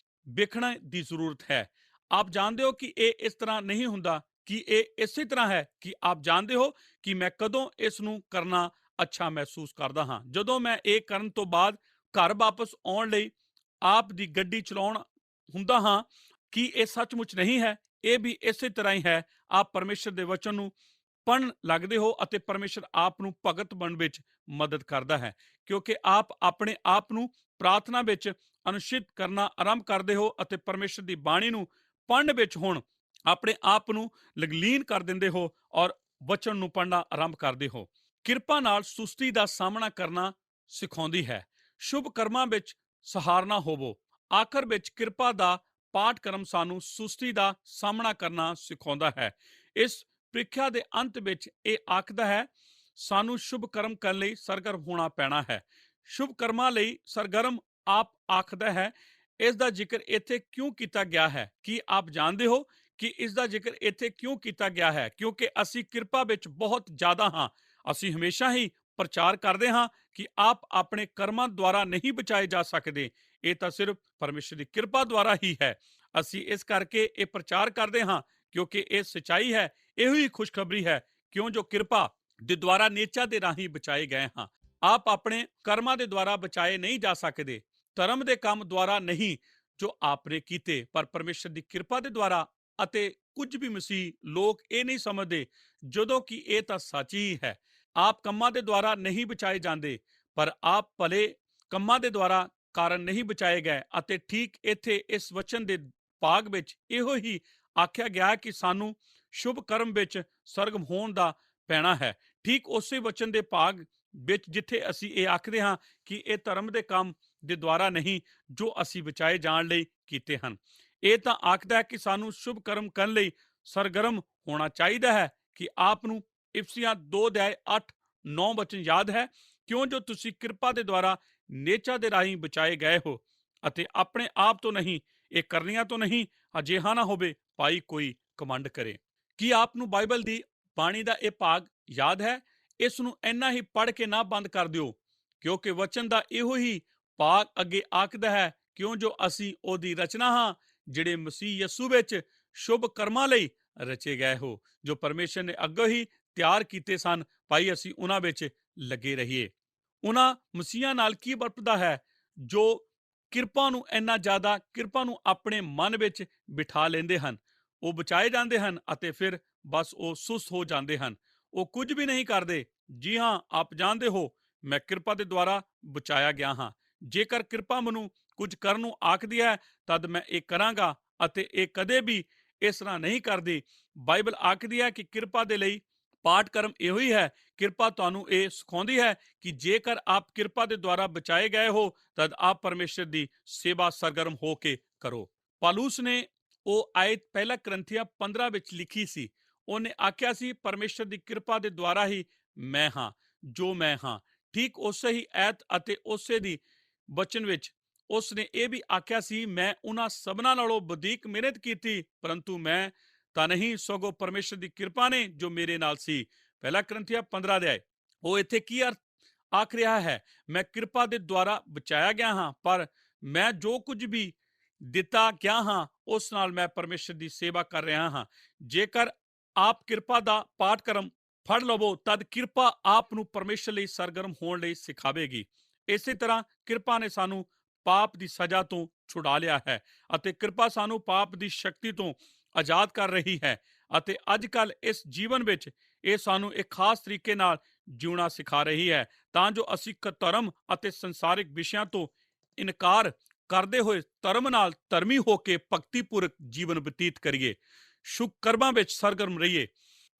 ਵੇਖਣ ਦੀ ਜ਼ਰੂਰਤ ਹੈ। ਆਪ ਜਾਣਦੇ ਹੋ ਕਿ ਇਹ ਇਸ ਤਰ੍ਹਾਂ ਨਹੀਂ ਹੁੰਦਾ, ਕਿ ਇਹ ਇਸੇ ਤਰ੍ਹਾਂ ਹੈ ਕਿ ਆਪ ਜਾਣਦੇ ਹੋ ਕਿ ਮੈਂ ਕਦੋਂ ਇਸ ਨੂੰ ਕਰਨਾ ਅੱਛਾ ਮਹਿਸੂਸ ਕਰਦਾ ਹਾਂ। ਜਦੋਂ ਮੈਂ ਇਹ ਕਰਨ ਤੋਂ ਬਾਅਦ ਘਰ ਵਾਪਸ ਆਉਣ ਲਈ ਆਪ ਦੀ ਗੱਡੀ ਚਲਾਉਣ ਹੁੰਦਾ ਹਾਂ। ਕੀ ਇਹ ਸੱਚਮੁੱਚ ਨਹੀਂ ਹੈ? ਇਹ ਵੀ ਇਸੇ ਤਰ੍ਹਾਂ ਹੀ ਹੈ। ਆਪ ਪਰਮੇਸ਼ਰ ਦੇ ਵਚਨ ਨੂੰ ਪੜ੍ਹਨ ਲੱਗਦੇ ਹੋ ਅਤੇ ਪਰਮੇਸ਼ਰ ਆਪ ਨੂੰ ਭਗਤ ਬਣਨ ਵਿੱਚ ਮਦਦ ਕਰਦਾ ਹੈ, ਕਿਉਂਕਿ ਆਪ ਆਪਣੇ ਆਪ ਨੂੰ ਪ੍ਰਾਰਥਨਾ ਵਿੱਚ ਅਨੁਸ਼ਚਿਤ ਕਰਨਾ ਆਰੰਭ ਕਰਦੇ ਹੋ ਅਤੇ ਪਰਮੇਸ਼ਰ ਦੀ ਬਾਣੀ ਨੂੰ ਪੜ੍ਹਨ ਵਿੱਚ ਹੁਣ ਆਪਣੇ ਆਪ ਨੂੰ ਲਗਲੀਨ ਕਰ ਦਿੰਦੇ ਹੋ ਔਰ ਵਚਨ ਨੂੰ ਪੜ੍ਹਨਾ ਆਰੰਭ ਕਰਦੇ ਹੋ। ਕਿਰਪਾ ਨਾਲ ਸੁਸਤੀ ਦਾ ਸਾਹਮਣਾ ਕਰਨਾ ਸਿਖਾਉਂਦੀ ਹੈ। ਸ਼ੁਭ ਕਰਮਾਂ ਵਿੱਚ ਸਹਾਰਨਾ ਹੋਵੋ। ਆਖਰ ਵਿੱਚ ਕਿਰਪਾ ਦਾ ਪਾਠਕ੍ਰਮ ਸਾਨੂੰ ਸੁਸਤੀ ਦਾ ਸਾਹਮਣਾ ਕਰਨਾ ਸਿਖਾਉਂਦਾ ਹੈ। ਇਸ ਪ੍ਰੀਖਿਆ ਦੇ ਅੰਤ ਵਿੱਚ ਇਹ ਆਖਦਾ ਹੈ, ਸਾਨੂੰ ਸ਼ੁਭ ਕਰਮ ਕਰਨ ਲਈ ਸਰਗਰਮ ਹੋਣਾ ਪੈਣਾ ਹੈ। ਸ਼ੁਭ ਕਰਮਾਂ ਲਈ ਸਰਗਰਮ ਆਪ ਆਖਦਾ ਹੈ। ਇਸ ਦਾ ਜ਼ਿਕਰ ਇੱਥੇ ਕਿਉਂ ਕੀਤਾ ਗਿਆ ਹੈ? ਕੀ ਆਪ ਜਾਣਦੇ ਹੋ ਕਿ ਇਸ ਦਾ ਜ਼ਿਕਰ ਇੱਥੇ ਕਿਉਂ ਕੀਤਾ ਗਿਆ ਹੈ? ਕਿਉਂਕਿ ਅਸੀਂ ਕਿਰਪਾ ਵਿੱਚ ਬਹੁਤ ਜ਼ਿਆਦਾ ਹਾਂ। ਅਸੀਂ ਹਮੇਸ਼ਾ ਹੀ ਪ੍ਰਚਾਰ ਕਰਦੇ ਹਾਂ ਕਿ ਆਪ ਆਪਣੇ ਕਰਮਾਂ ਦੁਆਰਾ ਨਹੀਂ ਬਚਾਏ ਜਾ ਸਕਦੇ, ਇਹ ਤਾਂ ਸਿਰਫ ਪਰਮੇਸ਼ਰ ਦੀ ਕਿਰਪਾ ਦੁਆਰਾ ਹੀ ਹੈ। ਅਸੀਂ ਇਸ ਕਰਕੇ ਇਹ ਪ੍ਰਚਾਰ ਕਰਦੇ ਹਾਂ ਕਿਉਂਕਿ ਇਹ ਸਚਾਈ ਹੈ, ਇਹੋ ਹੀ ਖੁਸ਼ਖਬਰੀ ਹੈ, ਕਿਉਂ ਜੋ ਕਿਰਪਾ ਦੇ ਦੁਆਰਾ ਨੇਚਾ ਦੇ ਰਾਹੀਂ ਬਚਾਏ ਗਏ ਹਾਂ। ਆਪ ਆਪਣੇ ਕਰਮਾਂ ਦੇ ਦੁਆਰਾ ਬਚਾਏ ਨਹੀਂ ਜਾ ਸਕਦੇ, ਧਰਮ ਦੇ ਕੰਮ ਦੁਆਰਾ ਨਹੀਂ ਜੋ ਆਪਨੇ ਕੀਤੇ, ਪਰ ਪਰਮੇਸ਼ਰ ਦੀ ਕਿਰਪਾ ਦੇ ਦੁਆਰਾ। ਅਤੇ ਕੁਝ ਵੀ ਮਸੀਹ ਲੋਕ ਇਹ ਨਹੀਂ ਸਮਝਦੇ, ਜਦੋਂ ਕਿ ਇਹ ਤਾਂ ਸੱਚ ਹੀ ਹੈ। ਆਪ ਕੰਮਾਂ ਦੇ ਦੁਆਰਾ ਨਹੀਂ ਬਚਾਏ ਜਾਂਦੇ, ਪਰ ਆਪ ਭਲੇ ਕੰਮਾਂ ਦੇ ਦੁਆਰਾ ਕਾਰਨ ਨਹੀਂ ਬਚਾਏ ਗਏ। ਅਤੇ ਠੀਕ ਇੱਥੇ ਇਸ ਵਚਨ ਦੇ ਭਾਗ ਵਿੱਚ ਇਹੋ ਹੀ ਆਖਿਆ ਗਿਆ ਕਿ ਸਾਨੂੰ ਸ਼ੁਭ ਕਰਮ ਵਿੱਚ ਸਰਗਰਮ ਹੋਣ ਦਾ ਪੈਣਾ ਹੈ। ਠੀਕ ਉਸੇ ਵਚਨ ਦੇ ਭਾਗ ਵਿੱਚ ਜਿੱਥੇ ਅਸੀਂ ਇਹ ਆਖਦੇ ਹਾਂ ਕਿ ਇਹ ਧਰਮ ਦੇ ਕੰਮ ਦੇ ਦੁਆਰਾ ਨਹੀਂ ਜੋ ਅਸੀਂ ਬਚਾਏ ਜਾਣ ਲਈ ਕੀਤੇ ਹਨ। ਇਹ ਤਾਂ ਆਖਦਾ ਹੈ ਕਿ ਸਾਨੂੰ ਸ਼ੁਭ ਕਰਮ ਕਰਨ ਲਈ ਸਰਗਰਮ ਹੋਣਾ ਚਾਹੀਦਾ ਹੈ। ਕਿ ਆਪ ਨੂੰ ਇਫਸੀਆਂ 2:8-9 ਵਚਨ ਯਾਦ ਹੈ, ਕਿਉਂ ਜੋ ਤੁਸੀਂ ਕਿਰਪਾ ਦੇ ਦੁਆਰਾ ਨੇਚਾ ਦੇ ਰਾਹੀਂ ਬਚਾਏ ਗਏ ਹੋ, ਅਤੇ ਆਪਣੇ ਆਪ ਤੋਂ ਨਹੀਂ, ਇਹ ਕਰਨੀਆਂ ਤੋਂ ਨਹੀਂ, ਅਜਿਹਾ ਨਾ ਹੋਵੇ ਭਾਈ ਕੋਈ ਕਮੰਡ ਕਰੇ। ਕੀ ਆਪ ਨੂੰ ਬਾਈਬਲ ਦੀ ਬਾਣੀ ਦਾ ਇਹ ਭਾਗ ਯਾਦ ਹੈ? ਇਸ ਨੂੰ ਇੰਨਾ ਹੀ ਪੜ੍ਹ ਕੇ ਨਾ ਬੰਦ ਕਰ ਦਿਓ, ਕਿਉਂਕਿ ਵਚਨ ਦਾ ਇਹੋ ਹੀ ਭਾਗ ਅੱਗੇ ਆਖਦਾ ਹੈ, ਕਿਉਂ ਜੋ ਅਸੀਂ ਉਹਦੀ ਰਚਨਾ ਹਾਂ, ਜਿਹੜੇ ਮਸੀਹ ਯਸੂ ਵਿੱਚ ਸ਼ੁਭ ਕਰਮਾਂ ਲਈ ਰਚੇ ਗਏ ਹੋ, ਜੋ ਪਰਮੇਸ਼ਰ ਨੇ ਅੱਗੇ ਹੀ ਤਿਆਰ ਕੀਤੇ ਸਨ, ਭਾਈ ਅਸੀਂ ਉਹਨਾਂ ਵਿੱਚ ਲੱਗੇ ਰਹੀਏ। ਉਹਨਾਂ ਮਸੀਹਾਂ ਨਾਲ ਕੀ ਵਰਤਦਾ ਹੈ ਜੋ ਕਿਰਪਾ ਨੂੰ ਇੰਨਾ ਜ਼ਿਆਦਾ ਕਿਰਪਾ ਨੂੰ ਆਪਣੇ ਮਨ ਵਿੱਚ ਬਿਠਾ ਲੈਂਦੇ ਹਨ। ਉਹ ਬਚਾਏ ਜਾਂਦੇ ਹਨ ਅਤੇ ਫਿਰ ਬਸ ਉਹ ਸੁਸਤ ਹੋ ਜਾਂਦੇ ਹਨ, ਉਹ ਕੁਝ ਵੀ ਨਹੀਂ ਕਰਦੇ। ਜੀ ਹਾਂ, ਆਪ ਜਾਣਦੇ ਹੋ ਮੈਂ ਕਿਰਪਾ ਦੇ ਦੁਆਰਾ ਬਚਾਇਆ ਗਿਆ ਹਾਂ। ਜੇਕਰ ਕਿਰਪਾ ਮੈਨੂੰ ਕੁਝ ਕਰਨ ਨੂੰ ਆਖਦੀ ਹੈ ਤਦ ਮੈਂ ਇਹ ਕਰਾਂਗਾ, ਅਤੇ ਇਹ ਕਦੇ ਵੀ ਇਸ ਤਰ੍ਹਾਂ ਨਹੀਂ ਕਰਦੀ। ਬਾਈਬਲ ਆਖਦੀ ਹੈ ਕਿ ਕਿਰਪਾ ਦੇ ਲਈ ਪਾਠਕ੍ਰਮ ਇਹੋ ਹੀ ਹੈ। ਕਿਰਪਾ ਤੁਹਾਨੂੰ ਇਹ ਸਿਖਾਉਂਦੀ ਹੈ ਕਿ ਜੇਕਰ ਆਪ ਕਿਰਪਾ ਦੇ ਦੁਆਰਾ ਬਚਾਏ ਗਏ ਹੋ ਤਦ ਆਪ ਪਰਮੇਸ਼ਰ ਦੀ ਸੇਵਾ ਸਰਗਰਮ ਹੋ ਕੇ ਕਰੋ। ਪਾਲੂਸ ਨੇ ਉਹ ਆਇਤ 1 ਕਰੰਥੀਆਂ 15 ਵਿੱਚ ਲਿਖੀ ਸੀ। ਉਹਨੇ ਆਖਿਆ ਸੀ, ਪਰਮੇਸ਼ਰ ਦੀ ਕਿਰਪਾ ਦੇ ਦੁਆਰਾ ਹੀ ਮੈਂ ਹਾਂ ਜੋ ਮੈਂ ਹਾਂ। ਠੀਕ ਉਸੇ ਹੀ ਐਤ ਅਤੇ ਉਸੇ ਦੀ ਬਚਨ ਵਿੱਚ ਉਸ ਨੇ ਇਹ ਵੀ ਆਖਿਆ ਸੀ, ਮੈਂ ਉਹਨਾਂ ਸਭਨਾਂ ਨਾਲੋਂ ਵਧੇਕ ਮਿਹਨਤ ਕੀਤੀ, ਪਰੰਤੂ ਮੈਂ ਤਾਂ ਨਹੀਂ, ਸਗੋਂ ਪਰਮੇਸ਼ਰ ਦੀ ਕਿਰਪਾ ਨੇ ਜੋ ਮੇਰੇ ਨਾਲ ਸੀ। 1 ਕਰੰਥੀਆਂ 15 ਅਧਿਆਇ। ਉਹ ਇੱਥੇ ਕੀ ਆਖ ਰਿਹਾ ਹੈ? ਮੈਂ ਕਿਰਪਾ ਦੇ ਦੁਆਰਾ ਬਚਾਇਆ ਗਿਆ ਹਾਂ, ਪਰ ਮੈਂ ਜੋ ਕੁਝ ਵੀ ਦਿੱਤਾ ਗਿਆ ਹਾਂ ਉਸ ਨਾਲ ਮੈਂ ਪਰਮੇਸ਼ਰ ਦੀ ਸੇਵਾ ਕਰ ਰਿਹਾ ਹਾਂ। ਜੇਕਰ ਆਪ ਕਿਰਪਾ ਦਾ ਪਾਠਕ੍ਰਮ ਫੜ ਲਵੋ ਤਦ ਕਿਰਪਾ ਆਪ ਨੂੰ ਪਰਮੇਸ਼ਰ ਲਈ ਸਰਗਰਮ ਹੋਣ ਲਈ ਸਿਖਾਵੇਗੀ। ਇਸੇ ਤਰ੍ਹਾਂ ਕਿਰਪਾ ਨੇ ਸਾਨੂੰ ਪਾਪ ਦੀ ਸਜ਼ਾ ਤੋਂ ਛੁਡਾ ਲਿਆ ਹੈ, ਅਤੇ ਕਿਰਪਾ ਸਾਨੂੰ ਪਾਪ ਦੀ ਸ਼ਕਤੀ ਤੋਂ ਆਜ਼ਾਦ ਕਰ ਰਹੀ ਹੈ। ਅਤੇ ਅੱਜ ਕੱਲ੍ਹ ਇਸ ਜੀਵਨ ਵਿੱਚ ਇਹ ਸਾਨੂੰ ਇੱਕ ਖਾਸ ਤਰੀਕੇ ਨਾਲ ਜਿਉਣਾ ਸਿਖਾ ਰਹੀ ਹੈ, ਤਾਂ ਜੋ ਅਸੀਂ ਧਰਮ ਅਤੇ ਸੰਸਾਰਿਕ ਵਿਸ਼ਿਆਂ ਤੋਂ ਇਨਕਾਰ ਕਰਦੇ ਹੋਏ ਧਰਮ ਨਾਲ ਧਰਮੀ ਹੋ ਕੇ ਭਗਤੀਪੂਰਕ ਜੀਵਨ ਬਤੀਤ ਕਰੀਏ, ਸ਼ੁਭ ਕਰਮਾਂ ਵਿੱਚ ਸਰਗਰਮ ਰਹੀਏ।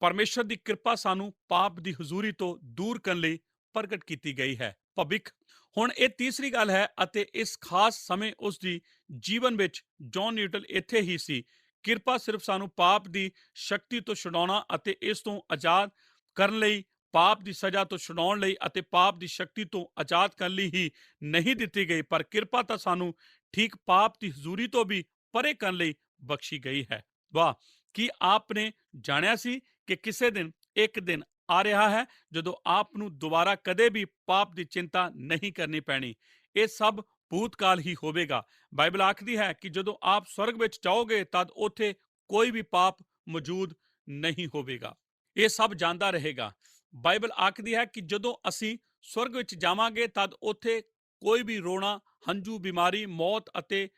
ਪਰਮੇਸ਼ਰ ਦੀ ਕਿਰਪਾ ਸਾਨੂੰ ਪਾਪ ਦੀ ਹਜ਼ੂਰੀ ਤੋਂ ਦੂਰ ਕਰਨ ਲਈ ਪ੍ਰਗਟ ਕੀਤੀ ਗਈ ਹੈ। ਭਵਿੱਖ ਹੁਣ ਇਹ ਤੀਸਰੀ ਗੱਲ ਹੈ, ਅਤੇ ਇਸ ਖਾਸ ਸਮੇਂ ਉਸ ਦੀ ਜੀਵਨ ਵਿੱਚ ਜੌਨ ਨਿਊਟਨ ਇੱਥੇ ਹੀ ਸੀ। ਕਿਰਪਾ ਸਿਰਫ ਸਾਨੂੰ ਪਾਪ ਦੀ ਸ਼ਕਤੀ ਤੋਂ ਛੁਡਾਉਣਾ ਅਤੇ ਇਸ ਤੋਂ ਆਜ਼ਾਦ ਕਰਨ ਲਈ, ਪਾਪ ਦੀ ਸਜ਼ਾ ਤੋਂ ਛੁਡਾਉਣ ਲਈ ਅਤੇ ਪਾਪ ਦੀ ਸ਼ਕਤੀ ਤੋਂ ਆਜ਼ਾਦ ਕਰਨ ਲਈ ਹੀ ਨਹੀਂ ਦਿੱਤੀ ਗਈ, ਪਰ ਕਿਰਪਾ ਤਾਂ ਸਾਨੂੰ ਠੀਕ ਪਾਪ ਦੀ ਹਜ਼ੂਰੀ ਤੋਂ ਵੀ ਪਰੇ ਕਰਨ ਲਈ ਬਖਸ਼ੀ ਗਈ ਹੈ। ਵਾਹ! ਕੀ ਆਪ ਨੇ ਜਾਣਿਆ ਸੀ ਕਿ ਕਿਸੇ ਦਿਨ ਇੱਕ ਦਿਨ ਆ ਰਿਹਾ ਹੈ ਜਦੋਂ ਆਪ ਨੂੰ ਦੁਬਾਰਾ ਕਦੇ ਵੀ ਪਾਪ ਦੀ ਚਿੰਤਾ ਨਹੀਂ ਕਰਨੀ ਪੈਣੀ। ਇਹ ਸਭ ਭੂਤਕਾਲ ਹੀ ਹੋਵੇਗਾ। ਬਾਈਬਲ ਆਖਦੀ ਹੈ ਕਿ ਜਦੋਂ ਆਪ ਸਵਰਗ ਵਿੱਚ ਜਾਓਗੇ ਤਦ ਉੱਥੇ ਕੋਈ ਵੀ ਪਾਪ ਮੌਜੂਦ ਨਹੀਂ ਹੋਵੇਗਾ, ਇਹ ਸਭ ਜਾਂਦਾ ਰਹੇਗਾ। ਬਾਈਬਲ ਆਖਦੀ ਹੈ ਕਿ ਜਦੋਂ ਅਸੀਂ ਸਵਰਗ ਵਿੱਚ ਜਾਵਾਂਗੇ ਤਦ ਉੱਥੇ ਕੋਈ ਵੀ ਰੋਣਾ, ਹੰਝੂ, ਬਿਮਾਰੀ, ਮੌਤ ਅਤੇ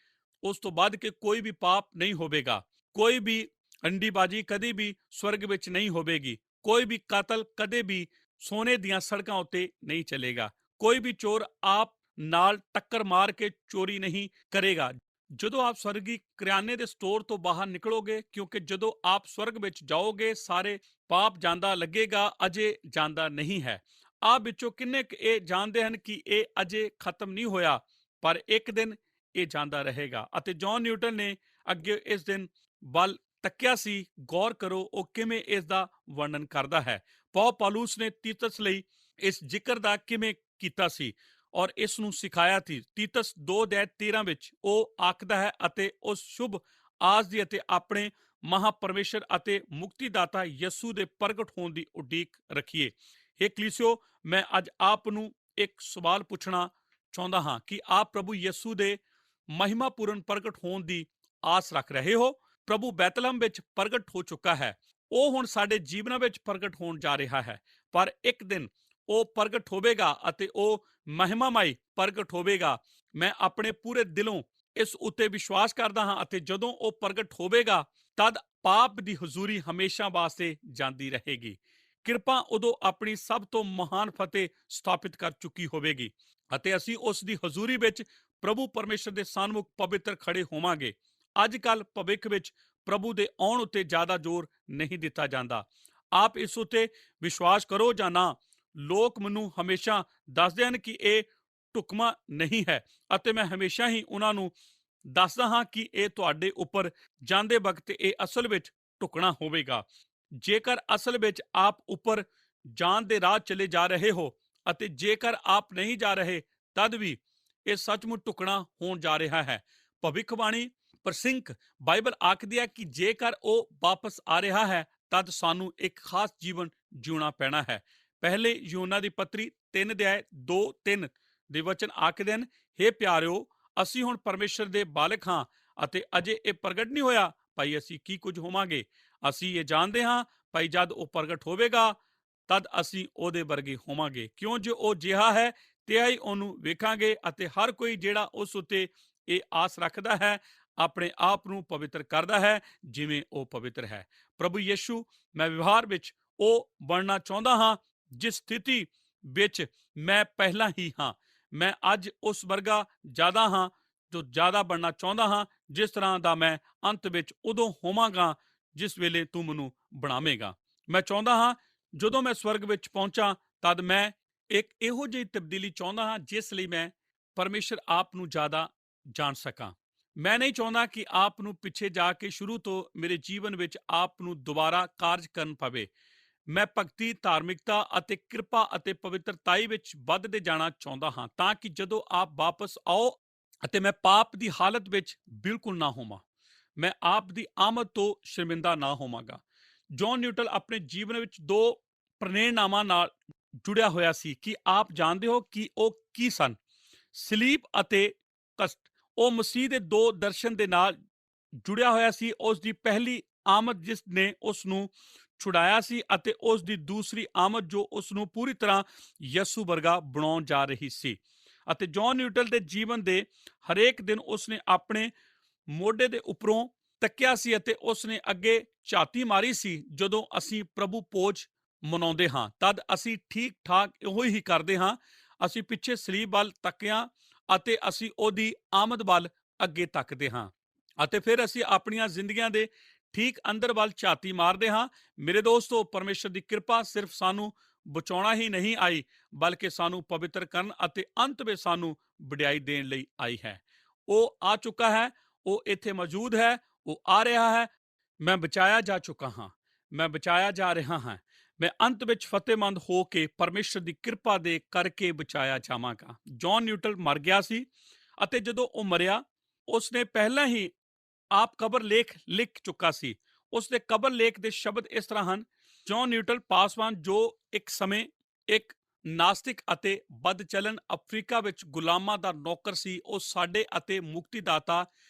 ਉਸ ਤੋਂ ਬਾਅਦ ਕਿ ਕੋਈ ਵੀ ਪਾਪ ਨਹੀਂ ਹੋਵੇਗਾ। ਕੋਈ ਵੀ ਅੰਡੀਬਾਜੀ ਕਦੀ ਵੀ ਸਵਰਗ ਵਿੱਚ ਨਹੀਂ ਹੋਵੇਗੀ। ਕੋਈ ਵੀ ਕਾਤਲ ਕਦੇ ਵੀ ਸੋਨੇ ਦੀਆਂ ਸੜਕਾਂ ਉੱਤੇ ਨਹੀਂ ਚੱਲੇਗਾ। ਕੋਈ ਵੀ ਚੋਰ ਆਪ ਨਾਲ ਟੱਕਰ ਮਾਰ ਕੇ ਚੋਰੀ ਨਹੀਂ ਕਰੇਗਾ। ਜਦੋਂ ਆਪ ਸਵਰਗੀ ਕਰਿਆਨੇ ਦੇ ਸਟੋਰ ਤੋਂ ਬਾਹਰ ਨਿਕਲੋਗੇ, ਕਿਉਂਕਿ ਜਦੋਂ ਆਪ ਸਵਰਗ ਵਿੱਚ ਜਾਓਗੇ ਸਾਰੇ ਪਾਪ ਜਾਂਦਾ ਲੱਗੇਗਾ, ਅਜੇ ਜਾਂਦਾ ਨਹੀਂ ਹੈ। ਆਪ ਵਿੱਚੋਂ ਕਿੰਨੇ ਕੁ ਇਹ ਜਾਣਦੇ ਹਨ ਕਿ ਇਹ ਅਜੇ ਖਤਮ ਨਹੀਂ ਹੋਇਆ, ਪਰ ਇੱਕ ਦਿਨ ਇਹ ਜਾਂਦਾ ਰਹੇਗਾ। ਅਤੇ ਜੌਨ ਨਿਊਟਨ ਨੇ ਅੱਗੇ ਇਸ ਦਿਨ ਵੱਲ ਤੱਕਿਆ ਸੀ। ਗੌਰ ਕਰੋ ਉਹ ਕਿਵੇਂ ਇਸ ਦਾ ਵਰਣਨ ਕਰਦਾ ਹੈ। ਪੌਲੁਸ ਨੇ ਤੀਤਸ ਲਈ ਇਸ ਜ਼ਿਕਰ ਦਾ ਕਿਵੇਂ ਕੀਤਾ ਸੀ ਔਰ ਇਸ ਨੂੰ ਸਿਖਾਇਆ ਸੀ। ਤੀਤਸ 2:13 ਵਿੱਚ ਉਹ ਆਖਦਾ ਹੈ, ਅਤੇ ਉਸ ਸ਼ੁਭ ਆਸ ਦੀ ਅਤੇ ਆਪਣੇ ਮਹਾਪਰਮੇਸ਼ਰ ਅਤੇ ਮੁਕਤੀਦਾਤਾ ਯਸੂ ਦੇ ਪ੍ਰਗਟ ਹੋਣ ਦੀ ਉਡੀਕ ਰੱਖੀਏ। ਹੇ ਕਲੀਸਿਓ, ਮੈਂ ਅੱਜ ਆਪ ਨੂੰ ਇੱਕ ਸਵਾਲ ਪੁੱਛਣਾ ਚਾਹੁੰਦਾ ਹਾਂ ਕਿ ਆਪ ਪ੍ਰਭੂ ਯਸੂ ਦੇ ਮਹਿਮਾਪੂਰਨ ਪ੍ਰਗਟ ਹੋਣ ਦੀ ਆਸ ਰੱਖ ਰਹੇ ਹੋ? ਪ੍ਰਭੂ ਬੈਤਲਹਮ ਵਿੱਚ ਪ੍ਰਗਟ ਹੋ ਚੁੱਕਾ ਹੈ। ਉਹ ਹੁਣ ਸਾਡੇ ਜੀਵਨਾਂ ਵਿੱਚ ਪ੍ਰਗਟ ਹੋਣ ਜਾ ਰਿਹਾ ਹੈ, ਪਰ ਇੱਕ ਦਿਨ ਉਹ ਪ੍ਰਗਟ ਹੋਵੇਗਾ ਅਤੇ ਉਹ ਮਹਿਮਾਮਈ ਪ੍ਰਗਟ ਹੋਵੇਗਾ। ਮੈਂ ਆਪਣੇ ਪੂਰੇ ਦਿਲੋਂ ਇਸ ਉੱਤੇ ਵਿਸ਼ਵਾਸ ਕਰਦਾ ਹਾਂ ਅਤੇ ਜਦੋਂ ਉਹ ਪ੍ਰਗਟ ਹੋਵੇਗਾ ਤਦ ਪਾਪ ਦੀ ਹਜ਼ੂਰੀ ਹਮੇਸ਼ਾ ਵਾਸਤੇ ਜਾਂਦੀ ਰਹੇਗੀ। ਕਿਰਪਾ ਉਦੋਂ ਆਪਣੀ ਸਭ ਤੋਂ ਮਹਾਨ ਫਤਿਹ ਸਥਾਪਿਤ ਕਰ ਚੁੱਕੀ ਹੋਵੇਗੀ ਅਤੇ ਅਸੀਂ ਉਸ ਦੀ ਹਜ਼ੂਰੀ ਵਿੱਚ ਪ੍ਰਭੂ ਪਰਮੇਸ਼ਰ ਦੇ ਸਨਮੁਖ ਪਵਿੱਤਰ ਖੜੇ ਹੋਵਾਂਗੇ। ਅੱਜ ਕੱਲ੍ਹ ਭਵਿੱਖ ਵਿੱਚ ਪ੍ਰਭੂ ਦੇ ਆਉਣ ਉੱਤੇ ਜ਼ਿਆਦਾ ਜ਼ੋਰ ਨਹੀਂ ਦਿੱਤਾ ਜਾਂਦਾ। ਆਪ ਇਸ ਉੱਤੇ ਵਿਸ਼ਵਾਸ ਕਰੋ ਜਾਂ ਨਾ, ਲੋਕ ਮੈਨੂੰ ਹਮੇਸ਼ਾ ਦੱਸਦੇ ਹਨ ਕਿ ਇਹ ਢੁਕਵਾਂ ਨਹੀਂ ਹੈ ਅਤੇ ਮੈਂ ਹਮੇਸ਼ਾ ਹੀ ਉਹਨਾਂ ਨੂੰ ਦੱਸਦਾ ਹਾਂ ਕਿ ਇਹ ਤੁਹਾਡੇ ਉੱਪਰ ਜਾਂਦੇ ਵਕਤ ਇਹ ਅਸਲ ਵਿੱਚ ਢੁਕਣਾ ਹੋਵੇਗਾ। ਜੇਕਰ ਅਸਲ ਵਿੱਚ ਆਪ ਉੱਪਰ ਜਾਣ ਦੇ ਰਾਹ ਚਲੇ ਜਾ ਰਹੇ ਹੋ ਅਤੇ ਜੇਕਰ ਆਪ ਨਹੀਂ ਜਾ ਰਹੇ ਤਦ ਵੀ ਇਹ ਸੱਚਮੁੱਚ ਢੁਕਣਾ ਹੋਣ ਜਾ ਰਿਹਾ ਹੈ। ਭਵਿੱਖਬਾਣੀ ਪ੍ਰਸਿੰਕ ਬਾਈਬਲ ਆਖਦੀ ਹੈ ਕਿ ਜੇਕਰ ਉਹ ਵਾਪਸ ਆ ਰਿਹਾ ਹੈ ਤਦ ਸਾਨੂੰ ਇੱਕ ਖਾਸ ਜੀਵਨ ਜਿਉਣਾ ਪੈਣਾ ਹੈ। ਪਹਿਲੇ ਯੋਹਨਾ ਦੀ ਪੱਤਰੀ 3:2-3 ਦੇ ਵਚਨ ਆਖਦੇ ਹਨ, ਹੇ ਪਿਆਰਿਓ, ਅਸੀਂ ਹੁਣ ਪਰਮੇਸ਼ਰ ਦੇ ਬਾਲਕ ਹਾਂ ਅਤੇ ਅਜੇ ਇਹ ਪ੍ਰਗਟ ਨਹੀਂ ਹੋਇਆ ਭਾਈ ਅਸੀਂ ਕੀ ਕੁਝ ਹੋਵਾਂਗੇ। ਅਸੀਂ ਇਹ ਜਾਣਦੇ ਹਾਂ ਭਾਈ ਜਦ ਉਹ ਪ੍ਰਗਟ ਹੋਵੇਗਾ ਤਦ ਅਸੀਂ ਉਹਦੇ ਵਰਗੇ ਹੋਵਾਂਗੇ, ਕਿਉਂ ਜੋ ਉਹ ਜਿਹਾ ਹੈ ਤਿਹਾ ਹੀ ਉਹਨੂੰ ਵੇਖਾਂਗੇ। ਅਤੇ ਹਰ ਕੋਈ ਜਿਹੜਾ ਉਸ ਉੱਤੇ ਇਹ ਆਸ ਰੱਖਦਾ ਹੈ ਆਪਣੇ ਆਪ ਨੂੰ ਪਵਿੱਤਰ ਕਰਦਾ ਹੈ ਜਿਵੇਂ ਉਹ ਪਵਿੱਤਰ ਹੈ। ਪ੍ਰਭੂ ਯਿਸੂ, ਮੈਂ ਵਿਵਹਾਰ ਵਿੱਚ ਉਹ ਬਣਨਾ ਚਾਹੁੰਦਾ ਹਾਂ ਜਿਸ ਸਥਿਤੀ ਵਿੱਚ ਮੈਂ ਪਹਿਲਾਂ ਹੀ ਹਾਂ। ਮੈਂ ਅੱਜ ਉਸ ਵਰਗਾ ਜ਼ਿਆਦਾ ਹਾਂ ਜੋ ਜ਼ਿਆਦਾ ਬਣਨਾ ਚਾਹੁੰਦਾ ਹਾਂ, ਜਿਸ ਤਰ੍ਹਾਂ ਦਾ ਮੈਂ ਅੰਤ ਵਿੱਚ ਉਦੋਂ ਹੋਵਾਂਗਾ ਜਿਸ ਵੇਲੇ ਤੂੰ ਮੈਨੂੰ ਬਣਾਵੇਂਗਾ। ਮੈਂ ਚਾਹੁੰਦਾ ਹਾਂ ਜਦੋਂ ਮੈਂ ਸਵਰਗ ਵਿੱਚ ਪਹੁੰਚਾਂ ਤਦ ਮੈਂ ਇੱਕ ਇਹੋ ਜਿਹੀ ਤਬਦੀਲੀ ਚਾਹੁੰਦਾ ਹਾਂ ਜਿਸ ਲਈ ਮੈਂ ਪਰਮੇਸ਼ਰ ਆਪ ਨੂੰ ਜ਼ਿਆਦਾ ਜਾਣ ਸਕਾਂ। ਮੈਂ ਨਹੀਂ ਚਾਹੁੰਦਾ ਕਿ ਆਪ ਨੂੰ ਪਿੱਛੇ ਜਾ ਕੇ ਸ਼ੁਰੂ ਤੋਂ ਮੇਰੇ ਜੀਵਨ ਵਿੱਚ ਆਪ ਨੂੰ ਦੁਬਾਰਾ ਕਾਰਜ ਕਰਨ ਪਵੇ। ਮੈਂ ਭਗਤੀ, ਧਾਰਮਿਕਤਾ ਅਤੇ ਕਿਰਪਾ ਅਤੇ ਪਵਿੱਤਰਤਾਈ ਵਿੱਚ ਵੱਧਦੇ ਜਾਣਾ ਚਾਹੁੰਦਾ ਹਾਂ ਤਾਂ ਕਿ ਜਦੋਂ ਆਪ ਵਾਪਸ ਆਓ ਅਤੇ ਮੈਂ ਪਾਪ ਦੀ ਹਾਲਤ ਵਿੱਚ ਬਿਲਕੁਲ ਨਾ ਹੋਵਾਂ, ਮੈਂ ਆਪ ਦੀ ਆਮਦ ਤੋਂ ਸ਼ਰਮਿੰਦਾ ਨਾ ਹੋਵਾਂਗਾ। ਜੌਨ ਨਿਊਟਨ ਆਪਣੇ ਜੀਵਨ ਵਿੱਚ 2 ਪ੍ਰੇਰਨਾਵਾਂ ਨਾਲ ਜੁੜਿਆ ਹੋਇਆ ਸੀ ਕਿ ਆਪ ਜਾਣਦੇ ਹੋ ਕਿ ਉਹ ਕੀ ਸਨ? ਸਲੀਬ ਅਤੇ ਕਸ਼ਟ। ਉਹ ਮਸੀਹ ਦੇ 2 ਦਰਸ਼ਨ ਦੇ ਨਾਲ ਜੁੜਿਆ ਹੋਇਆ ਸੀ। ਉਸ ਦੀ ਪਹਿਲੀ ਆਮਦ ਜਿਸ ਨੇ ਉਸ ਨੂੰ ਛੁਡਾਇਆ ਸੀ ਅਤੇ ਉਸ ਦੀ ਦੂਸਰੀ ਆਮਦ ਜੋ ਉਸ ਨੂੰ ਪੂਰੀ ਤਰ੍ਹਾਂ ਯਸੂ ਵਰਗਾ ਬਣਾਉਣ ਜਾ ਰਹੀ ਸੀ। ਅਤੇ ਜੌਨ ਨਿਊਟਨ ਦੇ ਜੀਵਨ ਦੇ ਹਰੇਕ ਦਿਨ ਉਸਨੇ ਆਪਣੇ ਮੋਢੇ ਦੇ ਉੱਪਰੋਂ ਤੱਕਿਆ ਸੀ ਅਤੇ ਉਸਨੇ ਅੱਗੇ ਝਾਤੀ ਮਾਰੀ ਸੀ। ਜਦੋਂ ਅਸੀਂ ਪ੍ਰਭੂ ਭੋਜ ਮਨਾਉਂਦੇ ਹਾਂ ਤਦ ਅਸੀਂ ਠੀਕ ਠਾਕ ਇਹੋ ਹੀ ਕਰਦੇ ਹਾਂ। ਅਸੀਂ ਪਿੱਛੇ ਸਲੀਬ ਵੱਲ ਤੱਕਿਆ ਅਤੇ ਅਸੀਂ ਉਹਦੀ ਆਮਦ ਵੱਲ ਅੱਗੇ ਤੱਕਦੇ ਹਾਂ ਅਤੇ ਫਿਰ ਅਸੀਂ ਆਪਣੀਆਂ ਜ਼ਿੰਦਗੀਆਂ ਦੇ ਠੀਕ ਅੰਦਰ ਵੱਲ ਝਾਤੀ ਮਾਰਦੇ ਹਾਂ। ਮੇਰੇ ਦੋਸਤੋ, ਪਰਮੇਸ਼ਰ ਦੀ ਕਿਰਪਾ ਸਿਰਫ ਸਾਨੂੰ ਬਚਾਉਣਾ ਹੀ ਨਹੀਂ ਆਈ ਬਲਕਿ ਸਾਨੂੰ ਪਵਿੱਤਰ ਕਰਨ ਅਤੇ ਅੰਤ ਵਿੱਚ ਸਾਨੂੰ ਵਡਿਆਈ ਦੇਣ ਲਈ ਆਈ ਹੈ। ਉਹ ਆ ਚੁੱਕਾ ਹੈ, ਉਹ ਇੱਥੇ ਮੌਜੂਦ ਹੈ, ਉਹ ਆ ਰਿਹਾ ਹੈ। ਮੈਂ ਬਚਾਇਆ ਜਾ ਚੁੱਕਾ ਹਾਂ, ਮੈਂ ਬਚਾਇਆ ਜਾ ਰਿਹਾ ਹਾਂ। ਮੈਂ ਅੰਤ ਵਿੱਚ ਫਤਿਹਮੰਦ ਹੋ ਕੇ ਪਰਮੇਸ਼ਰ ਦੀ ਕਿਰਪਾ ਦੇ ਕਰਕੇ ਬਚਾਇਆ ਜਾਵਾਂਗਾ। ਜੌਨ ਨਿਊਟਨ ਮਰ ਗਿਆ ਸੀ ਅਤੇ ਜਦੋਂ ਉਹ ਮਰਿਆ ਉਸਨੇ ਪਹਿਲਾਂ ਹੀ ਆਪ ਕਬਰ ਲੇਖ ਲਿਖ ਚੁੱਕਾ ਸੀ। ਉਸਦੇ ਕਬਰ ਲੇਖ ਦੇ ਸ਼ਬਦ ਇਸ ਤਰ੍ਹਾਂ ਹਨ, ਜੌਨ ਨਿਊਟਨ ਪਾਸਵਾਨ ਜੋ ਇੱਕ ਸਮੇਂ ਇੱਕ ਨਾਸਤਿਕ ਅਤੇ ਬਦਚਲਨ ਅਫਰੀਕਾ ਵਿੱਚ ਗੁਲਾਮਾਂ ਦਾ ਨੌਕਰ ਸੀ, ਉਹ ਸਾਡੇ ਅਤੇ ਮੁਕਤੀਦਾਤਾ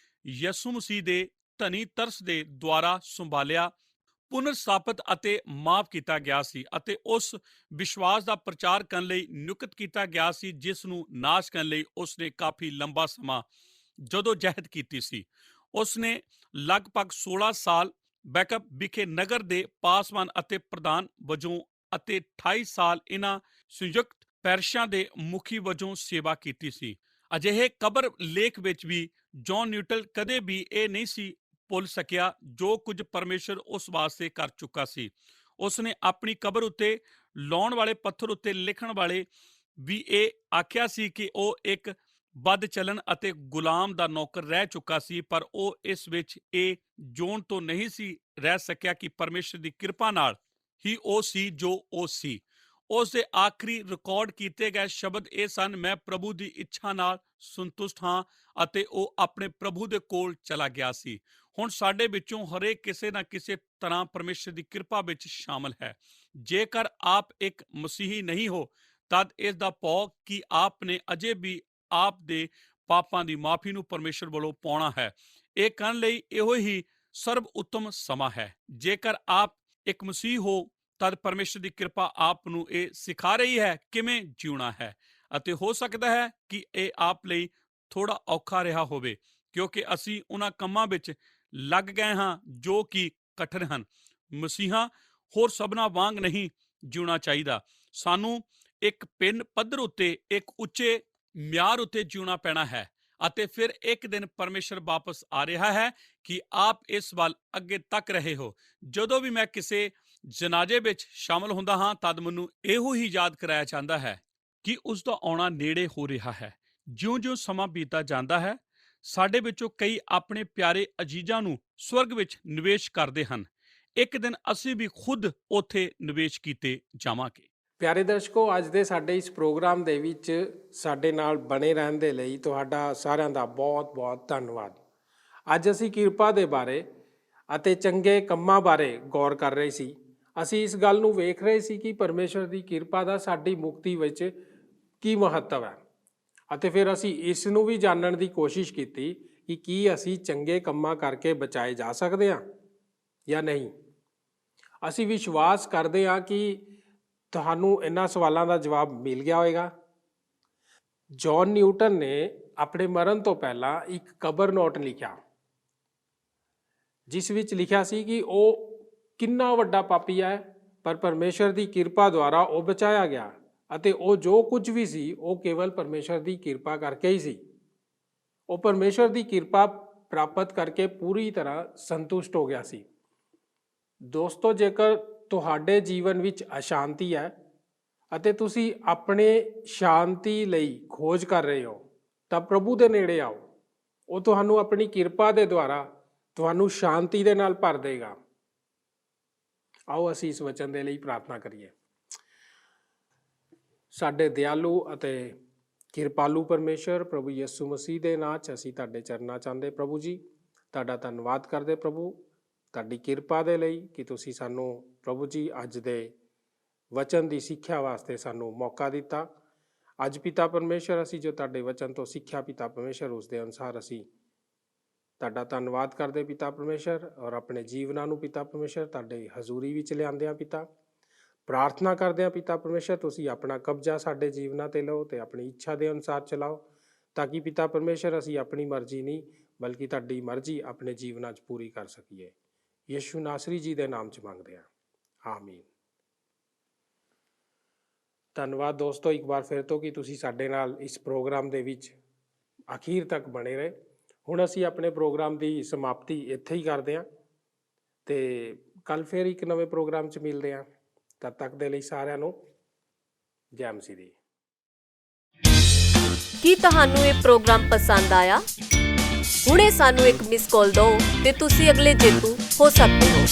ਯਿਸੂ ਮਸੀਹ ਦੇ ਧਨੀ ਤਰਸ ਦੇ ਦੁਆਰਾ ਸੰਭਾਲਿਆ, ਪੁਨਰ ਸਥਾਪਿਤ ਅਤੇ ਮਾਫ ਕੀਤਾ ਗਿਆ ਸੀ ਅਤੇ ਉਸ ਵਿਸ਼ਵਾਸ ਦਾ ਪ੍ਰਚਾਰ ਕਰਨ ਲਈ ਨਿਯੁਕਤ ਕੀਤਾ ਗਿਆ ਸੀ ਜਿਸ ਨੂੰ ਨਾਸ਼ ਕਰਨ ਲਈ ਉਸਨੇ ਕਾਫੀ ਲੰਬਾ ਸਮਾਂ ਜਦੋਂ ਜਹਿਦ ਕੀਤੀ ਸੀ। ਉਸਨੇ ਲਗਭਗ 16 ਸਾਲ ਬੈਕਅਪ ਵਿਖੇ ਨਗਰ ਦੇ ਪਾਸਵਾਨ ਅਤੇ ਪ੍ਰਧਾਨ ਵਜੋਂ ਅਤੇ 28 ਸਾਲ ਇਹਨਾਂ ਸੰਯੁਕਤ ਪੈਰਿਸ਼ਾਂ ਦੇ ਮੁਖੀ ਵਜੋਂ ਸੇਵਾ ਕੀਤੀ ਸੀ। ਅਜਿਹੇ ਕਬਰ ਲੇਖ ਵਿੱਚ ਵੀ ਜੌਨ ਨਿਊਟਨ ਕਦੇ ਵੀ ਇਹ ਨਹੀਂ ਸੀ ਭੁੱਲ ਸਕਿਆ ਜੋ ਕੁਝ ਪਰਮੇਸ਼ਰ ਉਸ ਵਾਸਤੇ ਕਰ ਚੁੱਕਾ ਸੀ। ਉਸਨੇ ਆਪਣੀ ਕਬਰ ਉੱਤੇ ਲਾਉਣ ਵਾਲੇ ਪੱਥਰ ਉੱਤੇ ਲਿਖਣ ਵਾਲੇ ਵੀ ਇਹ ਆਖਿਆ ਸੀ ਕਿ ਉਹ ਇੱਕ ਬਦ ਚੱਲਣ ਅਤੇ ਗੁਲਾਮ ਦਾ ਨੌਕਰ ਰਹਿ ਚੁੱਕਾ ਸੀ, ਪਰ ਉਹ ਇਸ ਵਿੱਚ ਇਹ ਜੋਨ ਤੋਂ ਨਹੀਂ ਸੀ ਰਹਿ ਸਕਿਆ ਕਿ ਪਰਮੇਸ਼ਰ ਦੀ ਕਿਰਪਾ ਨਾਲ ਹੀ ਉਹ ਸੀ ਜੋ ਉਹ ਸੀ। ਉਸ ਦੇ ਆਖਰੀ ਰਿਕਾਰਡ ਕੀਤੇ ਗਏ ਸ਼ਬਦ ਇਹ ਸਨ, ਮੈਂ ਪ੍ਰਭੂ ਦੀ ਇੱਛਾ ਨਾਲ ਸੰਤੁਸ਼ਟ ਹਾਂ, ਅਤੇ ਉਹ ਆਪਣੇ ਪ੍ਰਭੂ ਦੇ ਕੋਲ ਚਲਾ ਗਿਆ ਸੀ। ਹੁਣ ਸਾਡੇ ਵਿੱਚੋਂ ਹਰੇਕ ਕਿਸੇ ਨਾ ਕਿਸੇ ਤਰ੍ਹਾਂ ਪਰਮੇਸ਼ਰ ਦੀ ਕਿਰਪਾ ਵਿੱਚ ਸ਼ਾਮਲ ਹੈ। ਜੇਕਰ ਆਪ ਇੱਕ ਮਸੀਹੀ ਨਹੀਂ ਹੋ ਤਦ ਇਸ ਦਾ ਭਾਵ ਕਿ ਆਪ ਨੇ ਅਜੇ ਵੀ ਆਪ ਦੇ ਪਾਪਾਂ ਦੀ ਮਾਫੀ ਨੂੰ ਪਰਮੇਸ਼ਰ ਵੱਲੋਂ ਪਾਉਣਾ ਹੈ। ਇਹ ਕਰਨ ਲਈ ਇਹੋ ਹੀ ਸਰਬ ਉੱਤਮ ਸਮਾਂ ਹੈ। ਜੇਕਰ ਆਪ ਇੱਕ ਮਸੀਹ ਹੋ ਤਦ ਪਰਮੇਸ਼ਰ ਦੀ ਕਿਰਪਾ ਆਪ ਨੂੰ ਇਹ ਸਿਖਾ ਰਹੀ ਹੈ ਕਿਵੇਂ ਜਿਉਣਾ ਹੈ, ਅਤੇ ਹੋ ਸਕਦਾ ਹੈ ਕਿ ਇਹ ਆਪ ਲਈ ਥੋੜਾ ਔਖਾ ਰਿਹਾ ਹੋਵੇ ਕਿਉਂਕਿ ਅਸੀਂ ਉਹਨਾਂ ਕੰਮਾਂ ਵਿੱਚ ਲੱਗ ਗਏ ਹਾਂ ਜੋ ਕਿ ਕਠਿਨ ਹਨ। ਮਸੀਹਾਂ ਹੋਰ ਸਭਨਾਂ ਵਾਂਗ ਨਹੀਂ ਜਿਉਣਾ ਚਾਹੀਦਾ। ਸਾਨੂੰ ਇੱਕ ਪਿੰਨ ਪੱਧਰ ਉੱਤੇ ਇੱਕ ਉੱਚੇ ਮਿਆਰ ਉੱਤੇ ਜਿਉਣਾ ਪੈਣਾ ਹੈ, ਅਤੇ ਫਿਰ ਇੱਕ ਦਿਨ ਪਰਮੇਸ਼ਰ ਵਾਪਸ ਆ ਰਿਹਾ ਹੈ ਕਿ ਆਪ ਇਸ ਵੱਲ ਅੱਗੇ ਤੱਕ ਰਹੇ ਹੋ। ਜਦੋਂ ਵੀ ਮੈਂ ਕਿਸੇ ਜਨਾਜ਼ੇ ਵਿੱਚ ਸ਼ਾਮਲ ਹੁੰਦਾ ਹਾਂ ਤਦ ਮੈਨੂੰ ਇਹੋ ਹੀ ਯਾਦ ਕਰਾਇਆ ਜਾਂਦਾ ਹੈ ਕਿ ਉਸ ਦਾ ਆਉਣਾ ਨੇੜੇ ਹੋ ਰਿਹਾ ਹੈ। ਜਿਉਂ-ਜਿਉਂ ਸਮਾਂ ਬੀਤਦਾ ਜਾਂਦਾ ਹੈ ਸਾਡੇ ਵਿੱਚੋਂ ਕਈ ਆਪਣੇ ਪਿਆਰੇ ਅਜੀਜ਼ਾਂ ਨੂੰ ਸਵਰਗ ਵਿੱਚ ਨਿਵੇਸ਼ ਕਰਦੇ ਹਨ। ਇੱਕ ਦਿਨ ਅਸੀਂ ਵੀ ਖੁਦ ਉੱਥੇ ਨਿਵੇਸ਼ ਕੀਤੇ ਜਾਵਾਂਗੇ। ਪਿਆਰੇ ਦਰਸ਼ਕੋ, ਅੱਜ ਦੇ ਸਾਡੇ ਇਸ ਪ੍ਰੋਗਰਾਮ ਦੇ ਵਿੱਚ ਸਾਡੇ ਨਾਲ ਬਣੇ ਰਹਿਣ ਦੇ ਲਈ ਤੁਹਾਡਾ ਸਾਰਿਆਂ ਦਾ ਬਹੁਤ-ਬਹੁਤ ਧੰਨਵਾਦ। ਅੱਜ ਅਸੀਂ ਕਿਰਪਾ ਦੇ ਬਾਰੇ ਅਤੇ ਚੰਗੇ ਕੰਮਾਂ ਬਾਰੇ ਗੌਰ ਕਰ ਰਹੇ ਸੀ। ਅਸੀਂ ਇਸ ਗੱਲ ਨੂੰ ਵੇਖ ਰਹੇ ਸੀ ਕਿ ਪਰਮੇਸ਼ਰ ਦੀ ਕਿਰਪਾ ਦਾ ਸਾਡੀ ਮੁਕਤੀ ਵਿੱਚ ਕੀ ਮਹੱਤਵ ਹੈ, ਅਤੇ ਫਿਰ ਅਸੀਂ ਇਸ ਨੂੰ ਵੀ ਜਾਣਨ ਦੀ ਕੋਸ਼ਿਸ਼ ਕੀਤੀ ਕਿ ਕੀ ਅਸੀਂ ਚੰਗੇ ਕੰਮਾਂ ਕਰਕੇ ਬਚਾਏ ਜਾ ਸਕਦੇ ਹਾਂ ਜਾਂ ਨਹੀਂ। ਅਸੀਂ ਵਿਸ਼ਵਾਸ ਕਰਦੇ ਹਾਂ ਕਿ ਤੁਹਾਨੂੰ ਇਹਨਾਂ ਸਵਾਲਾਂ ਦਾ ਜਵਾਬ ਮਿਲ ਗਿਆ ਹੋਵੇਗਾ। ਜੌਨ ਨਿਊਟਨ ਨੇ ਆਪਣੇ ਮਰਨ ਤੋਂ ਪਹਿਲਾਂ ਇੱਕ ਕਬਰ ਨੋਟ ਲਿਖਿਆ, ਜਿਸ ਵਿੱਚ ਲਿਖਿਆ ਸੀ ਕਿ ਉਹ ਕਿੰਨਾ ਵੱਡਾ ਪਾਪੀ ਹੈ, ਪਰ ਪਰਮੇਸ਼ਰ ਦੀ ਕਿਰਪਾ ਦੁਆਰਾ ਉਹ ਬਚਾਇਆ ਗਿਆ, ਅਤੇ ਉਹ ਜੋ ਕੁਝ ਵੀ ਸੀ ਉਹ ਕੇਵਲ ਪਰਮੇਸ਼ਰ ਦੀ ਕਿਰਪਾ ਕਰਕੇ ਹੀ ਸੀ। ਉਹ ਪਰਮੇਸ਼ਰ ਦੀ ਕਿਰਪਾ ਪ੍ਰਾਪਤ ਕਰਕੇ ਪੂਰੀ ਤਰ੍ਹਾਂ ਸੰਤੁਸ਼ਟ ਹੋ ਗਿਆ ਸੀ। ਦੋਸਤੋ, ਜੇਕਰ ਤੁਹਾਡੇ ਜੀਵਨ ਵਿੱਚ ਅਸ਼ਾਂਤੀ ਹੈ ਅਤੇ ਤੁਸੀਂ ਆਪਣੇ ਸ਼ਾਂਤੀ ਲਈ ਖੋਜ ਕਰ ਰਹੇ ਹੋ ਤਾਂ ਪ੍ਰਭੂ ਦੇ ਨੇੜੇ ਆਓ। ਉਹ ਤੁਹਾਨੂੰ ਆਪਣੀ ਕਿਰਪਾ ਦੇ ਦੁਆਰਾ ਤੁਹਾਨੂੰ ਸ਼ਾਂਤੀ ਦੇ ਨਾਲ ਭਰ ਦੇਗਾ। ਆਓ ਅਸੀਂ ਇਸ ਵਚਨ ਦੇ ਲਈ ਪ੍ਰਾਰਥਨਾ ਕਰੀਏ। ਸਾਡੇ ਦਿਆਲੂ ਅਤੇ ਕਿਰਪਾਲੂ ਪਰਮੇਸ਼ਰ ਪ੍ਰਭੂ ਯਿਸੂ ਮਸੀਹ ਦੇ ਨਾਂ 'ਚ ਅਸੀਂ ਤੁਹਾਡੇ ਚਰਨਾਂ 'ਚ ਆਉਂਦੇ ਪ੍ਰਭੂ ਜੀ। ਤੁਹਾਡਾ ਧੰਨਵਾਦ ਕਰਦੇ ਪ੍ਰਭੂ ਤੁਹਾਡੀ ਕਿਰਪਾ ਦੇ ਲਈ ਕਿ ਤੁਸੀਂ ਸਾਨੂੰ ਪ੍ਰਭੂ ਜੀ ਅੱਜ ਦੇ ਵਚਨ ਦੀ ਸਿੱਖਿਆ ਵਾਸਤੇ ਸਾਨੂੰ ਮੌਕਾ ਦਿੱਤਾ। ਅੱਜ ਪਿਤਾ ਪਰਮੇਸ਼ਰ ਅਸੀਂ ਜੋ ਤੁਹਾਡੇ ਵਚਨ ਤੋਂ ਸਿੱਖਿਆ ਪਿਤਾ ਪਰਮੇਸ਼ਰ ਉਸ ਦੇ ਅਨੁਸਾਰ ਅਸੀਂ ਤੁਹਾਡਾ ਧੰਨਵਾਦ ਕਰਦੇ ਪਿਤਾ ਪਰਮੇਸ਼ਰ, ਔਰ ਆਪਣੇ ਜੀਵਨਾਂ ਨੂੰ ਪਿਤਾ ਪਰਮੇਸ਼ਰ ਤੁਹਾਡੇ ਹਜ਼ੂਰੀ ਵਿੱਚ ਲਿਆਂਦੇ ਹਾਂ ਪਿਤਾ। ਪ੍ਰਾਰਥਨਾ ਕਰਦੇ ਹਾਂ ਪਿਤਾ ਪਰਮੇਸ਼ਰ ਤੁਸੀਂ ਆਪਣਾ ਕਬਜ਼ਾ ਸਾਡੇ ਜੀਵਨਾਂ 'ਤੇ ਲਓ ਅਤੇ ਆਪਣੀ ਇੱਛਾ ਦੇ ਅਨੁਸਾਰ ਚਲਾਓ, ਤਾਂ ਕਿ ਪਿਤਾ ਪਰਮੇਸ਼ਰ ਅਸੀਂ ਆਪਣੀ ਮਰਜ਼ੀ ਨਹੀਂ ਬਲਕਿ ਤੁਹਾਡੀ ਮਰਜ਼ੀ ਆਪਣੇ ਜੀਵਨਾਂ 'ਚ ਪੂਰੀ ਕਰ ਸਕੀਏ। ਯਿਸੂ ਨਾਸਰੀ ਜੀ ਦੇ ਨਾਮ 'ਚ ਮੰਗਦੇ ਹਾਂ, ਆਮੀਨ। ਧੰਨਵਾਦ ਦੋਸਤੋ ਇੱਕ ਵਾਰ ਫਿਰ ਤੋਂ ਕਿ ਤੁਸੀਂ ਸਾਡੇ ਨਾਲ ਇਸ ਪ੍ਰੋਗਰਾਮ ਦੇ ਵਿੱਚ ਅਖੀਰ ਤੱਕ ਬਣੇ ਰਹੇ। ਹੁਣ ਅਸੀਂ ਆਪਣੇ ਪ੍ਰੋਗਰਾਮ ਦੀ ਸਮਾਪਤੀ ਇੱਥੇ ਹੀ ਕਰਦੇ ਹਾਂ ਅਤੇ ਕੱਲ੍ਹ ਫਿਰ ਇੱਕ ਨਵੇਂ ਪ੍ਰੋਗਰਾਮ 'ਚ ਮਿਲਦੇ ਹਾਂ। ਤਦ ਤੱਕ ਦੇ ਲਈ ਸਾਰਿਆਂ ਨੂੰ ਜੈ ਮਸੀਹ ਦੀ। ਕੀ ਤੁਹਾਨੂੰ ਇਹ ਪ੍ਰੋਗਰਾਮ ਪਸੰਦ ਆਇਆ? ਹੁਣੇ ਸਾਨੂੰ ਇੱਕ ਮਿਸ ਕਾਲ ਦਿਓ ਤੇ ਤੁਸੀਂ ਅਗਲੇ ਜੇਤੂ ਹੋ ਸਕਦੇ ਹੋ।